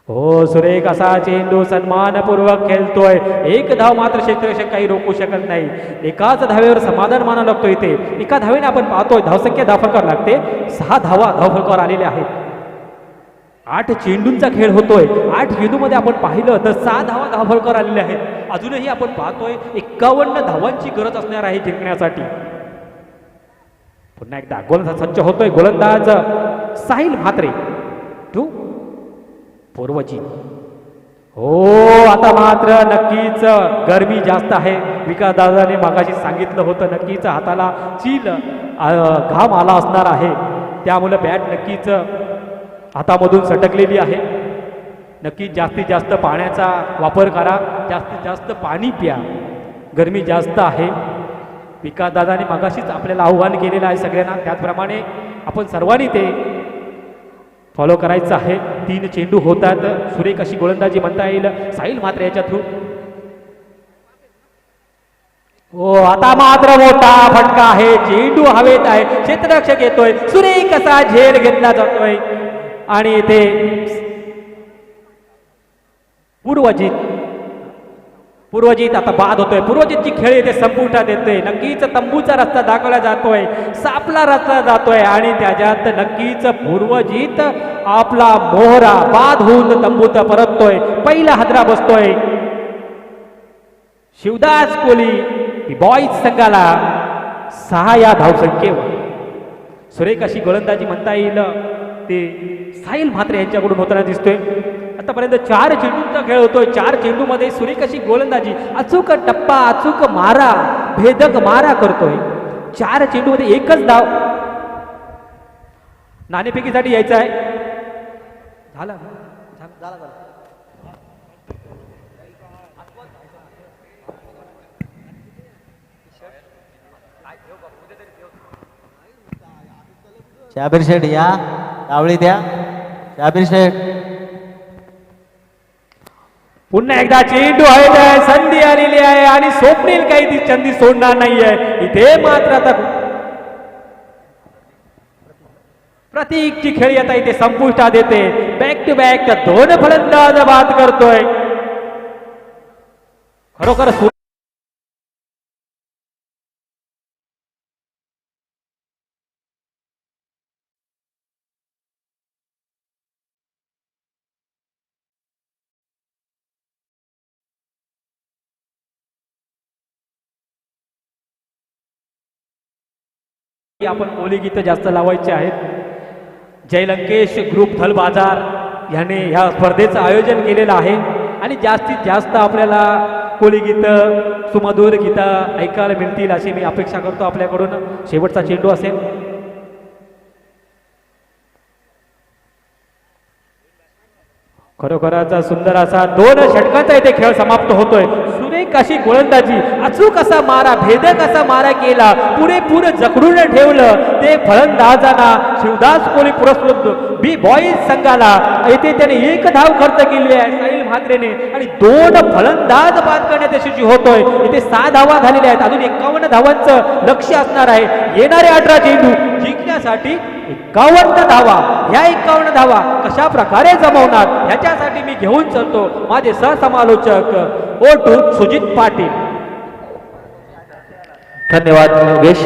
हो, सुरेख असा चेंडू सन्मानपूर्वक खेळतोय. एक धाव मात्र क्षेत्ररक्षक काही रोखू शकत नाही. एकाच धावेवर समाधान मानावं लागतो. इथे एका धावेने आपण पाहतोय धावसंख्या दाखल करावी लागते. 6 धावा धावफलकावर आलेल्या आहेत. 8 चेंडूंचा खेळ होतोय. 8 चेंडूमध्ये आपण पाहिलं तर 6 धावा धावफलकावर आलेल्या आहेत. अजूनही आपण पाहतोय 51 धावांची गरज असणार आहे जिंकण्यासाठी. पुन्हा एकदा गोलंदाज सज्ज होतोय. गोलंदाज साहिल म्हात्रे टू पूर्वजी. हो, आता मात्र नक्कीच गरमी जास्त आहे. विकास दादाने मागाशी सांगितलं होतं नक्कीच हाताला चील घाम आला असणार आहे. त्यामुळे बॅट नक्कीच हातामधून सटकलेली आहे. नक्कीच जास्तीत जास्त पाण्याचा वापर करा. जास्तीत जास्त पाणी प्या. गरमी जास्त आहे. विकास दादाने मागाशीच आपल्याला आव्हान केलेलं आहे सगळ्यांना. त्याचप्रमाणे आपण सर्वांनी ते फॉलो करायचं आहे. 3 चेंडू होतात. सुरेख अशी गोलंदाजी म्हणता येईल साहिल म्हात्रे याच्या थ्रू. हो, आता मात्र मोठा फटका आहे. चेंडू हवेत आहे. क्षेत्ररक्षक येतोय. सुरेख असा झेल घेतला जातोय आणि इथे पूर्वजित आता बाद होतोय. पूर्वजितची खेळ येथे संपुष्टात येते. नक्कीच तंबूचा रस्ता दाखवला जातोय. सापला रस्ता जातोय आणि त्याच्यात नक्कीच पूर्वजित आपला मोहरा बाद होऊन तंबूत परततोय. पहिला हादरा बसतोय शिवदास कोहली बॉईज संघाला 6 या धावसंख्येवर. सुरेख अशी गोलंदाजी म्हणता येईल ते साहिल म्हात्रे यांच्याकडून होताना दिसतोय. आतापर्यंत 4 चेंडूंचा खेळ होतोय. 4 चेंडूमध्ये सुरेख अशी गोलंदाजी अचूक टप्पा अचूक मारा भेदक मारा करतोय. 4 चेंडूमध्ये एकच धाव नाणेफेकीसाठी यायचं आहे. झालं झालं. शाबीर शेठ या, कावळी द्या. शाबीर शेठ पुन्हा एकदा चेंडू आहे, संधी आलेली आहे आणि स्वप्नील काही ती संधी सोडणार नाहीये. इथे मात्र आता प्रतीकची खेळी आता इथे संपुष्टात येते. बॅक टू बॅक दोन फलंदाज बाद करतोय. खरोखर आपण कोली गीतं जास्त लावायचे आहेत. जय लंकेश ग्रुप थल बाजार याने ह्या स्पर्धेचं आयोजन केलेलं आहे आणि जास्तीत जास्त आपल्याला कोली गीतं, सुमधुर गीतं ऐकायला मिळतील अशी मी अपेक्षा करतो आपल्याकडून. शेवटचा चेंडू असेल. खरोखरच सुंदर असा 2 षटकांचा इथे खेळ समाप्त होतोय. सुरेख अशी गोलंदाजी, अचूक असा मारा, भेदक असा मारा केला, पुरेपूर जखडून ठेवलं ते फलंदाजांना. शिवदास कोली पुरस्कृत बी बॉईज संघाला इथे त्याने 1 धाव खर्च केली आहे साहिल म्हात्रेने आणि 2 फलंदाज बाद करण्यात यशस्वी होतोय. इथे 6 धावा झालेल्या आहेत. अजून 51 धावांचं लक्ष असणार आहे. येणारे 18 चेंडू जिंकण्यासाठी 51 धावा. ह्या 51 धावा कशा प्रकारे जमवणार ह्याच्यासाठी मी घेऊन चलतो माझे सहसमालोचक ओटू सुजित पाटील. धन्यवाद योगेश.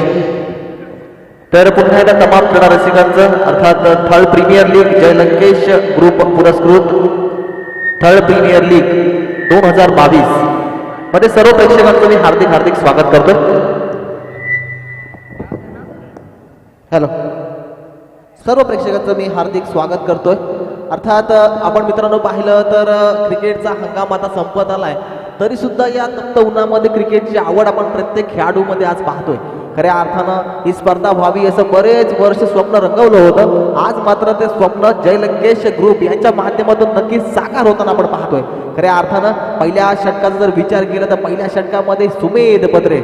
तर पुन्हा एकदा तमाम क्रीडा रसिकांचं अर्थात थर्ड प्रीमियर लीग जय लंकेश ग्रुप पुरस्कृत थर्ड प्रीमियर लीग 2022 मध्ये सर्व प्रेक्षकांचं मी हार्दिक हार्दिक स्वागत करतो. हॅलो, सर्व प्रेक्षकांचं मी हार्दिक स्वागत करतोय. अर्थात आपण मित्रांनो पाहिलं तर क्रिकेटचा हंगाम आता संपत आलाय, तरी सुद्धा या तप्त उन्हामध्ये क्रिकेटची आवड आपण प्रत्येक खेळाडूमध्ये आज पाहतोय. खऱ्या अर्थानं ही स्पर्धा व्हावी असं बरेच वर्ष स्वप्न रंगवलं होतं. आज मात्र ते स्वप्न जय लंकेश ग्रुप यांच्या माध्यमातून नक्कीच साकार होताना आपण पाहतोय. खऱ्या अर्थानं पहिल्या षटकाचा जर विचार केला तर पहिल्या षटकामध्ये सुमेध बत्रे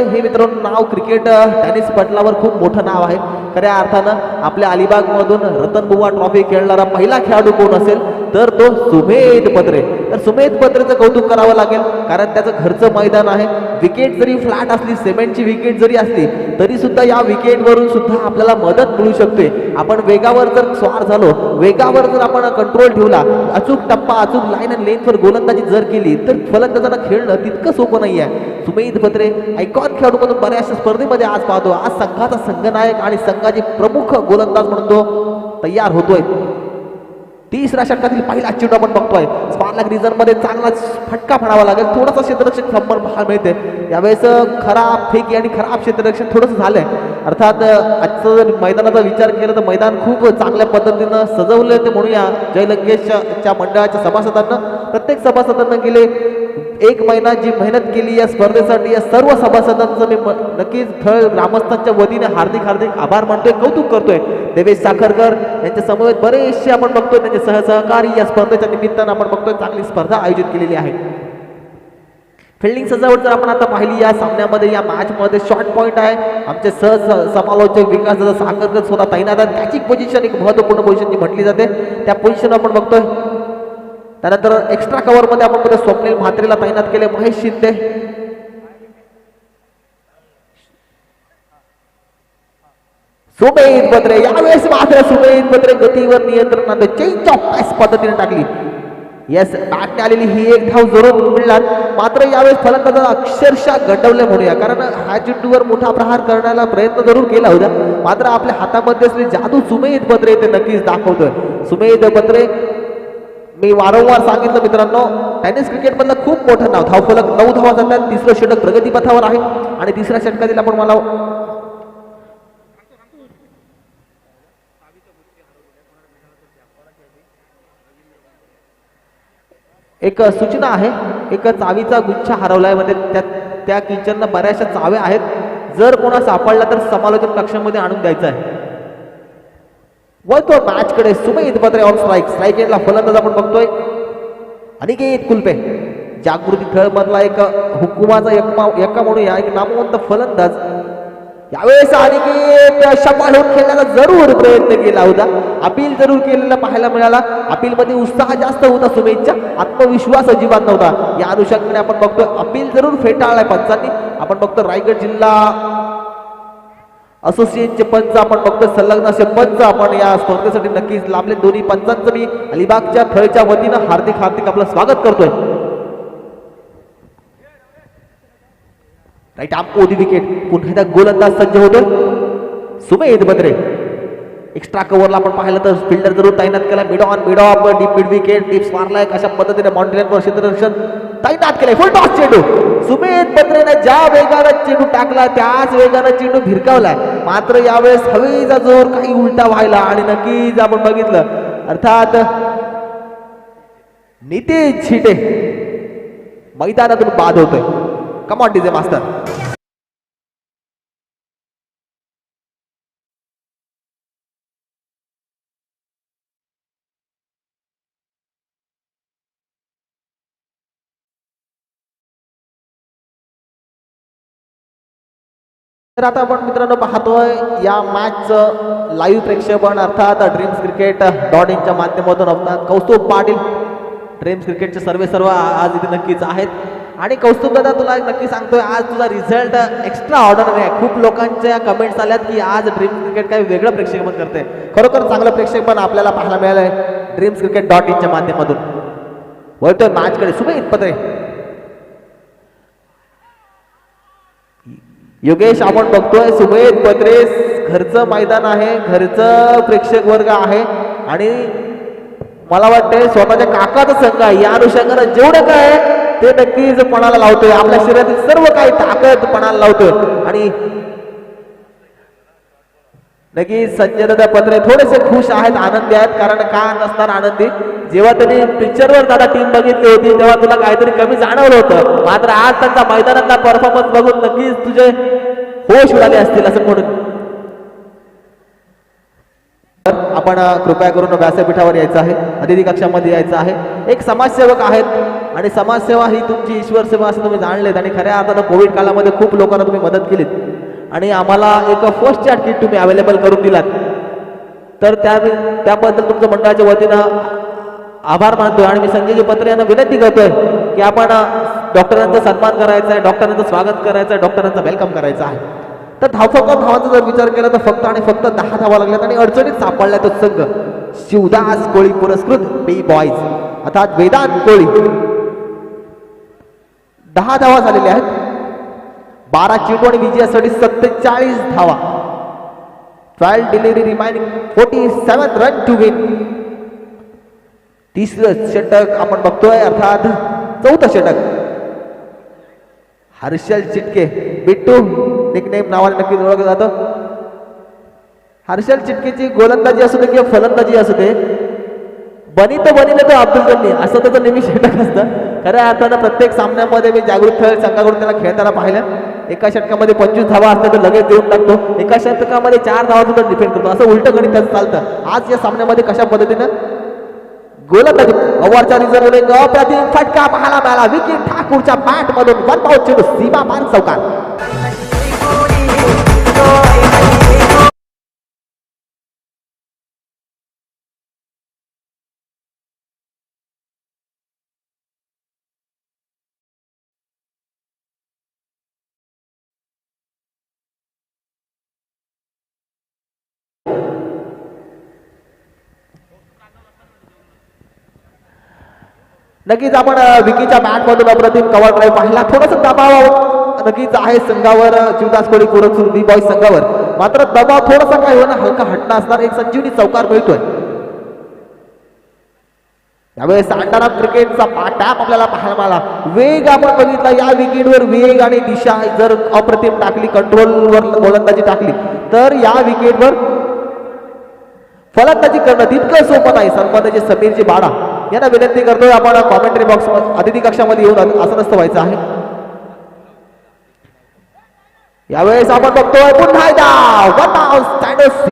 हे मित्रांनो नाव क्रिकेट टेनिस पटलावर खूप मोठं नाव आहे. खऱ्या अर्थानं आपल्या अलिबागमधून रतनबुवा ट्रॉफी खेळणारा पहिला खेळाडू कोण असेल तर तो सुमेध बत्रे. तर सुमेध बत्रेचं कौतुक करावं लागेल, कारण त्याचं घरचं मैदान आहे. विकेट जरी फ्लॅट असली, सिमेंटची विकेट जरी असली तरी सुद्धा या विकेटवरून सुद्धा आपल्याला मदत मिळू शकते. आपण वेगावर जर स्वार झालो, वेगावर जर आपण कंट्रोल ठेवला, अचूक टप्पा, अचूक लाईन आणि लेन्थवर गोलंदाजी जर केली तर फलंदाजांना खेळणं तितकं सोपं नाही आहे. सुमेध बत्रे आयकॉन खेळाडू म्हणून बऱ्याचशा स्पर्धेमध्ये आज पाहतो. आज संघाचा संघनायक आणि संघाचे प्रमुख गोलंदाज म्हणून तो तयार होतोय. तिसऱ्या षटकातील पहिला चेंडू आपण बघतोय. स्पार्लक रिजन मध्ये चांगला फटका म्हणावा लागेल. थोडासा क्षेत्ररक्षक संबंध पाहायला मिळते यावेळेस. खराब फेकी आणि खराब क्षेत्ररक्षण थोडंसं झालंय. अर्थात आजचं जर मैदानाचा विचार केला तर मैदान खूप चांगल्या पद्धतीनं सजवलं ते म्हणूया. जय लंकेशच्या मंडळाच्या सभासदांना, प्रत्येक सभासदांना गेले 1 महिना जी मेहनत केली या स्पर्धेसाठी, या सर्व सभासदांचं मी नक्कीच थळ ग्रामस्थांच्या वतीने हार्दिक हार्दिक आभार मानतोय, कौतुक करतोय. देवेश साखरकर यांच्या समवेत बरेचसे आपण बघतोय त्यांचे सहसहकारी या स्पर्धेच्या निमित्तानं आपण बघतोय चांगली स्पर्धा आयोजित केलेली आहे. फिल्डिंग सजावट जर आपण आता पाहिली या सामन्यामध्ये, या मॅचमध्ये शॉर्ट पॉईंट आहे. आमचे समालोचक विकास साखरकर स्वतः तैनात आहेत. कॅचिंग पोझिशन एक महत्वपूर्ण पोझिशन जी म्हटली जाते त्या पोझिशन आपण बघतोय. त्यानंतर एक्स्ट्रा कव्हरमध्ये आपण बघतोय स्वप्नील म्हात्रेला तैनात केले, महेश शिंदे. सुमेध बत्रे यावेळेस मात्र सुमेध बत्रे गतीवर नियंत्रण आणतो. चेंज ऑफ पॅस पद्धतीने टाकली. येस, बॅटने आलेली ही 1 धाव जरूर मिळणार. मात्र यावेळेस फलंदाज अक्षरशः गंडवले म्हणूया, कारण ह्या चेंडूवर मोठा प्रहार करण्याला प्रयत्न जरूर केला होता. मात्र आपल्या हातामध्ये असलेली जादू सुमेध बत्रे ते नक्कीच दाखवतोय. सुमेध बत्रे, मी वारंवार सांगितलं मित्रांनो, टेनिस क्रिकेटमधलं खूप मोठं नाव. धावफलक 9 धावा जातात. तिसरं षटक प्रगतीपथावर आहे आणि तिसऱ्या षटकातील आपण मला एक सूचना आहे. एक चावीचा गुच्छ हरवलाय, म्हणजे त्या किचनला बऱ्याचशा चाव्या आहेत. जर कोणा सापडला तर समालोचन कक्षामध्ये आणून द्यायचं आहे. वळतो मॅचकडे. Sumedh Batre on strike. Strike एंडला फलंदाज आपण बघतोय अनिकेत कुलपे. जागृती खेळ मधला एक हुकुमाचा एक्का म्हणून या एक नामवंत फलंदाज. यावेळेस अनिकेत सांभाळून खेळण्याचा जरूर प्रयत्न केला होता. अपील जरूर केलेला पाहायला मिळाला. अपील मध्ये उत्साह जास्त होता सुमेधच्या, आत्मविश्वास अजिबात नव्हता. या अनुषंगाने आपण बघतोय अपील जरूर फेटाळलाय पंचांनी. आपण बघतो रायगड जिल्हा असोसिएशनचे पंच आपण बघतोय, संलग्न असे पंच आपण या स्पर्धेसाठी नक्कीच लाभले. दोन्ही पंचांचं मी अलिबागच्या खेळच्या वतीनं हार्दिक हार्दिक आपलं स्वागत करतोय. राईट आर्म ओदी विकेट. पुन्हा एकदा गोलंदाज सज्ज होतोय सुमेध बत्रे. एक्स्ट्रा कव्हरला आपण पाहिलं तर फिल्डर जरूर तैनात केला. Mid on mid off deep mid wicket टिप्स मारलाय. कशा पद्धतीने बाउंड्रीवर क्षेत्ररक्षण तैनात केलंय. फुल टॉस चेंडू. सुमेध बत्रेने ज्या वेगानं चेंडू टाकला त्याच वेगानं चेंडू भिरकावलाय. मात्र यावेळेस हवेचा जोर काही उलटा व्हायला आणि नक्कीच आपण बघितलं अर्थात नितेश छिटे मैदानातून बाद होतोय. Come on DJ master. तर आता आपण मित्रांनो पाहतोय या मॅचचं लाईव्ह प्रेक्षेपण अर्थात ड्रीम्स क्रिकेट .inच्या माध्यमातून असतात. कौस्तुभ पाटील ड्रीम्स क्रिकेटचे सर्व आज इथे नक्कीच आहेत. आणि कौस्तुभ दादा तुला नक्की सांगतोय आज तुझा रिझल्ट एक्स्ट्रा ऑर्डनरी आहे. खूप लोकांच्या कमेंट्स आल्यात की आज ड्रीम्स क्रिकेट काही वेगळं प्रेक्षेपण करते. खरोखर चांगलं प्रेक्षेपण आपल्याला पाहायला मिळालंय ड्रीम्स क्रिकेट .inच्या माध्यमातून. वळतोय मॅचकडे सुमेध बत्रे. योगेश आपण बघतोय सुमेध बत्रे घरचं मैदान आहे, घरचं प्रेक्षक वर्ग आहे आणि मला वाटतंय स्वतःच्या काकाचा संघ आहे. या अनुषंगानं जेवढं काय ते नक्कीच पणाला लावतोय. आपल्या शरीरातील सर्व काही ताकद पणाला लावतोय. आणि नक्कीच संजय दादा पत्रे थोडेसे खुश आहेत, आनंदी आहेत. कारण का नसणार आनंदी, जेव्हा त्यांनी पिक्चरवर दादा टीम बघितली होती तेव्हा तुला काहीतरी कमी जाणवलं होतं. मात्र आज त्यांचा मैदानातला परफॉर्मन्स बघून नक्कीच तुझे होश उडाले असतील असं म्हणून आपण कृपया करून व्यासपीठावर यायचं आहे, अतिथी कक्षामध्ये यायचं आहे. एक समाजसेवक आहेत आणि समाजसेवा ही तुमची ईश्वर सेवा असं तुम्ही जाणलेत. आणि खऱ्या अर्थानं कोविड काळामध्ये खूप लोकांना तुम्ही मदत केलीत आणि आम्हाला एक फर्स्ट एड किट तुम्ही अवेलेबल करून दिलात. तर त्याबद्दल तुमच्या मंडळाच्या वतीनं आभार मानतोय. आणि मी संजयजी पत्रे यांना विनंती करतोय की आपण डॉक्टरांचा सन्मान करायचा आहे, डॉक्टरांचं स्वागत करायचं आहे, डॉक्टरांचं वेलकम करायचं आहे. तर धावांचा जर विचार केला तर फक्त आणि फक्त 10 धावा लागल्यात आणि अडचणीत सापडला तो संघ शिवदास कोळी पुरस्कृत बी बॉईज अर्थात वेदांत कोळी. 10 धावा झालेल्या आहेत. 12 चेंडू आणि विजयासाठी 47 धावा. Trial delivery remaining 47 run to win. तिसरं षटक आपण बघतोय अर्थात 4थं षटक. हर्षल चिटके बिट्टू निकनेम नावाने नक्कीच ओळखलं जातं. हर्षल चिटकेची गोलंदाजी असू दे किंवा फलंदाजी असू दे, बनी तो अब्दुल गनी असं त्याचं नेहमी षटक असतं. खऱ्या अर्थानं प्रत्येक सामन्यामध्ये मी जागृत खेळ संघाकडून त्याला खेळताना पाहिलं. एका षटकामध्ये 25 धावा असतात तर लगेच देऊन टाकतो, एका षटकामध्ये 4 धावा सुद्धा डिफेंड करतो. असं उलटं गणित त्याचं चालतं. आज या सामन्यामध्ये कशा पद्धतीनं गोलंदाजी ओव्हरच्या रिझर्व्ह अप्रतिम फटका पाहायला मिळाला. विकेट ठाकूरच्या बॅट मधून 1 बाउंड चेंडू सीमा पार चौकार. नक्कीच आपण विकीच्या बॅट मधून अप्रतिम कव्हर ड्राईव्ह पाहिला. थोडासा दबाव नक्कीच आहे संघावर, शिवदास कोळी पुरस्कृत बी बॉईज संघावर. मात्र दबाव थोडासा काय होणार हलका हटणं असणार. एक संजीवनी चौकार मिळतोय. त्यावेळेस अंडारा क्रिकेटचा टॅप आपल्याला पाहायला मिळाला. वेग आपण बघितला या विकेटवर, वेग आणि दिशा जर अप्रतिम टाकली, कंट्रोलवर गोलंदाजी टाकली तर या विकेटवर फलंदाजी करणं तितकं सोपं नाही. सन्माननीय समीरजी बाडा यांना विनंती करतोय आपण कॉमेंट्री बॉक्स अतिथी कक्षामध्ये येऊन असं नसतं व्हायचं आहे. यावेळेस आपण बघतोय पुन्हा एकदा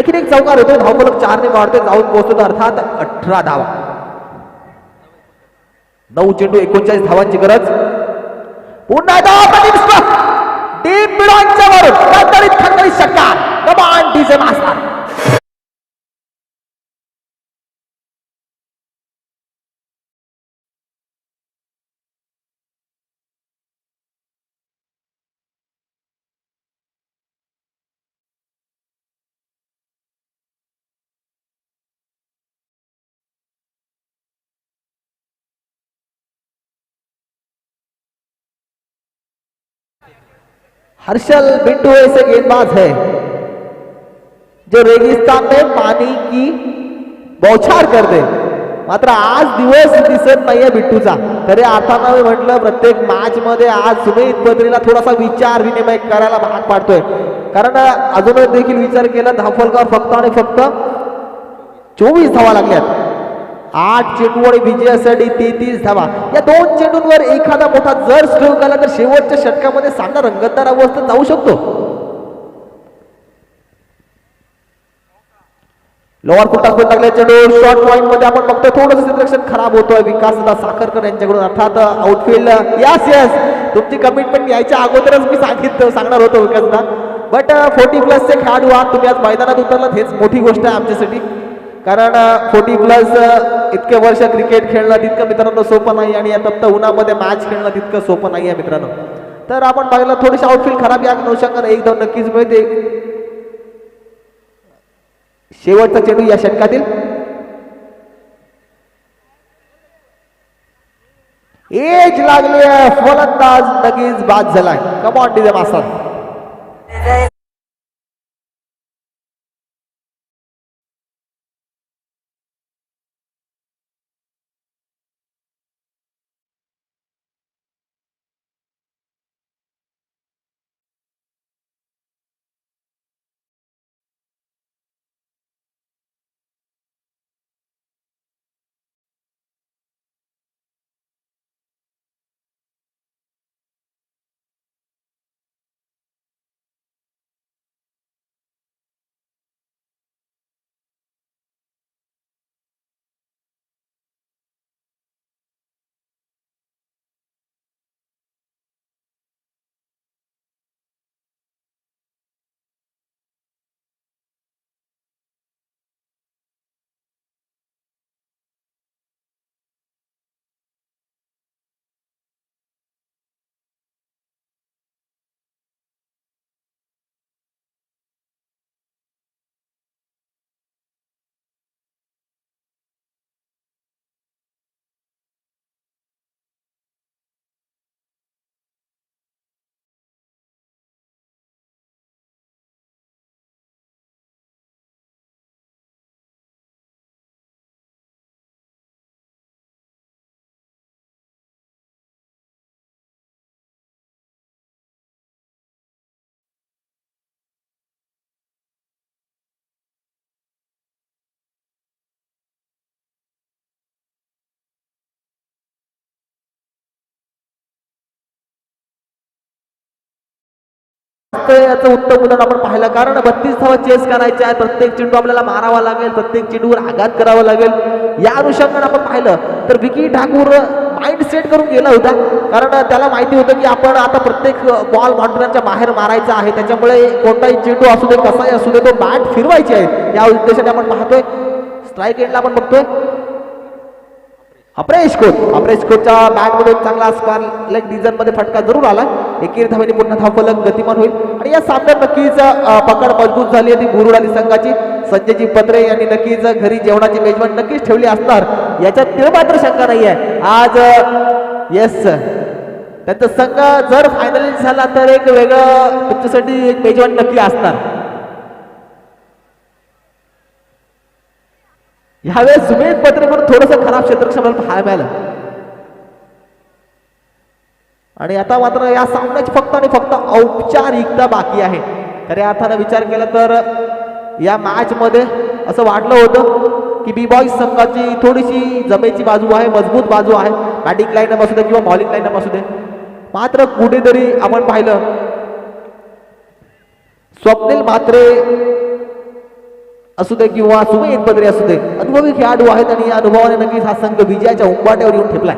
आणखीन एक चौकार होतो, धावफलक 4 वाढतोय, जाऊन पोहोचतो अर्थात 18 धावा. 9 चेंडू 39 धावांची गरज. पुन्हा डीप मिडॉनच्या वरून खतरीत षटकार. कमान डीजे मास्टर. हर्षल बिट्टू ऐसे गेंदबाज है जो रेगिस्तान में पानी की बौछार कर दे. मात्र आज दिवस दिसत नाहीये बिट्टूचा. खऱ्या अर्थानं मी म्हटलं प्रत्येक मॅच मध्ये आज सुमित बद्रीला थोडासा विचार विनिमय करायला भाग पाडतोय. कारण अजून देखील विचार केला धावफलकावर फक्त आणि फक्त 24 धावा लागल्यात. 8 चेंडूवर विजयासाठी 33 धावा. या 2 चेंडूंवर एखादा मोठा जर स्ट्रोक आला तर शेवटच्या षटकामध्ये सामना रंगतदार अवस्थेत जाऊ शकतो. लोअर फुटात लागले चेंडू शॉर्ट पॉइंट मध्ये आपण बघतोय थोडंसं सिलेक्शन खराब होतोय विकासदा साखरकर यांच्याकडून. अर्थात आउटफील्ड यस तुमची कमिटमेंट यायच्या अगोदरच मी सांगणार होतो विकासदा. बट 40+ खेळाडू आहात तुम्ही आज मैदानात उतरलात हेच मोठी गोष्ट आहे आमच्यासाठी. कारण 40+ इतके वर्ष क्रिकेट खेळणं तितकं मित्रांनो सोपं नाही आणि या तप्त उन्हामध्ये मॅच खेळणं तितकं सोपं नाही आहे मित्रांनो. तर आपण बघायला थोडीशी आउटफील्ड खराब या अनुषंगाने 1-2 नक्कीच मिळते. शेवटचा चेंडू या षटकातील. एज लागली फलंदाज नक्कीच बाद झालाय. Come on DJ master. याचं उत्तम उदाहरण आपण पाहिलं. कारण 32 धावा चेस करायचे आहे. प्रत्येक चेंडू आपल्याला मारावा लागेल, प्रत्येक चेंडूवर आघात करावा लागेल. या अनुषंगाने आपण पाहिलं तर विकी ठाकूर माइंड सेट करून गेला होता. कारण त्याला माहिती होतं की आपण आता प्रत्येक बॉल बाउंड्रीच्या बाहेर मारायचा आहे. त्याच्यामुळे कोणताही चेंडू असू दे कसाही असू दे तो बॅट फिरवायची आहे. या उद्देशाने आपण पाहतोय स्ट्राईक एंडला आपण बघतोय अप्रेश कोचच्या बॅटमधून चांगला स्क्वेअर लेग डिझाइन मध्ये फटका जरूर आला. एकेरी धावेने पुन्हा धावफलक गतिमान होईल आणि या सामन्यात नक्कीच पकड मजबूत झाली आहे ती बुरुडाली संघाची. संजयजी पत्रे यांनी नक्कीच घरी जेवणाची मेजवानी नक्कीच ठेवली असणार याच्यात ते मात्र शंका नाही आहे. आज येस त्यांचा संघ जर फायनल झाला तर एक वेगळं तुमच्यासाठी एक मेजवानी नक्की असणार. ह्यावेळेस सुमित पत्रे म्हणून थोडंसं खराब क्षेत्रक्षमता पाहायला मिळालं. आणि आता मात्र या सामन्याची फक्त आणि फक्त औपचारिकता बाकी आहे. खऱ्या अर्थानं विचार केला तर या मॅच मध्ये असं वाटलं होतं की बी बॉईज संघाची थोडीशी जमेची बाजू आहे, मजबूत बाजू आहे. बॅटिंग लाईनअप असू दे किंवा बॉलिंग लाईनअप असू दे. मात्र कुठेतरी आपण पाहिलं स्वप्नील म्हात्रे असू दे किंवा सुमेध पत्रे असू दे, अनुभवी खेळाडू आहेत आणि या अनुभवाने नक्कीच हा संघ विजयाच्या उंबाट्यावर येऊन ठेपलाय.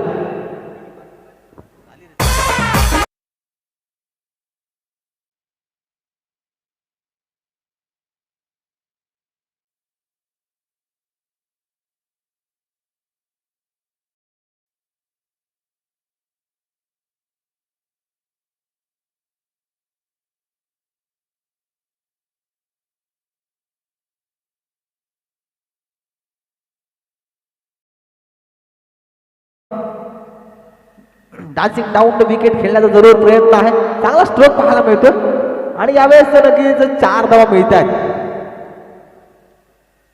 डान्सिंग डाऊन द विकेट खेळण्याचा जरूर प्रयत्न आहे. चांगला स्ट्रोक पाहायला मिळतो आणि यावेळेस तर नक्कीच 4 धावा मिळत आहेत.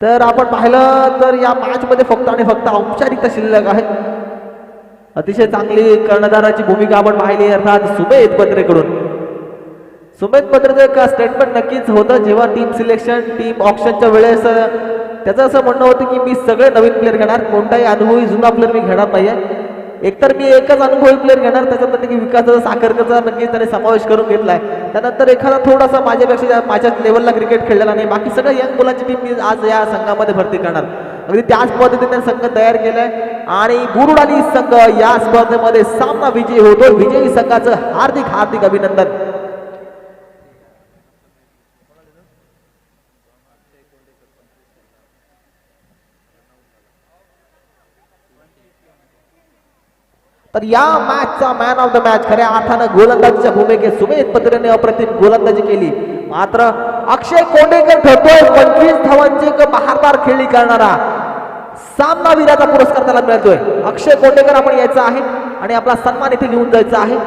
तर आपण पाहिलं तर या मॅच मध्ये फक्त आणि फक्त औपचारिकता शिल्लक आहे. अतिशय चांगली कर्णधाराची भूमिका आपण पाहिली अर्थात सुमेध पत्रेकडून. सुमेध पत्रेचं एक स्टेटमेंट नक्कीच होतं जेव्हा टीम सिलेक्शन टीम ऑप्शनच्या वेळेस त्याचं असं म्हणणं होतं की मी सगळे नवीन प्लेअर घेणार, कोणताही अनुभवी जुना प्लेअर मी घेणार नाहीये. एकतर मी एकच अनुभवी प्लेअर घेणार, त्याच्यात नक्की विकासाचा साखरकरचा नक्की त्याने समावेश करून घेतलाय. त्यानंतर एखादा थोडासा माझ्यापेक्षा माझ्या लेवलला क्रिकेट खेळलेला नाही, बाकी सगळ्या यंग मुलांची टीम मी आज या संघामध्ये भरती करणार. अगदी त्याच पद्धतीने संघ तयार केलाय आणि बुरुडाली संघ या स्पर्धेमध्ये सामना विजयी होतो. विजयी संघाचं हार्दिक हार्दिक अभिनंदन. तर या मॅचचा मॅन ऑफ द मॅच खऱ्या अर्थानं गोलंदाजीच्या भूमिकेत सुमेध पत्रेने अप्रतिम गोलंदाजी केली. मात्र अक्षय कोंडेकर ठरतोय 25 धावांची एक बहारदार खेळी करणारा सामनावीराचा पुरस्कार त्याला मिळतोय. अक्षय कोंडेकर आपण यायचा आहे आणि आपला सन्मान इथे घेऊन जायचा आहे.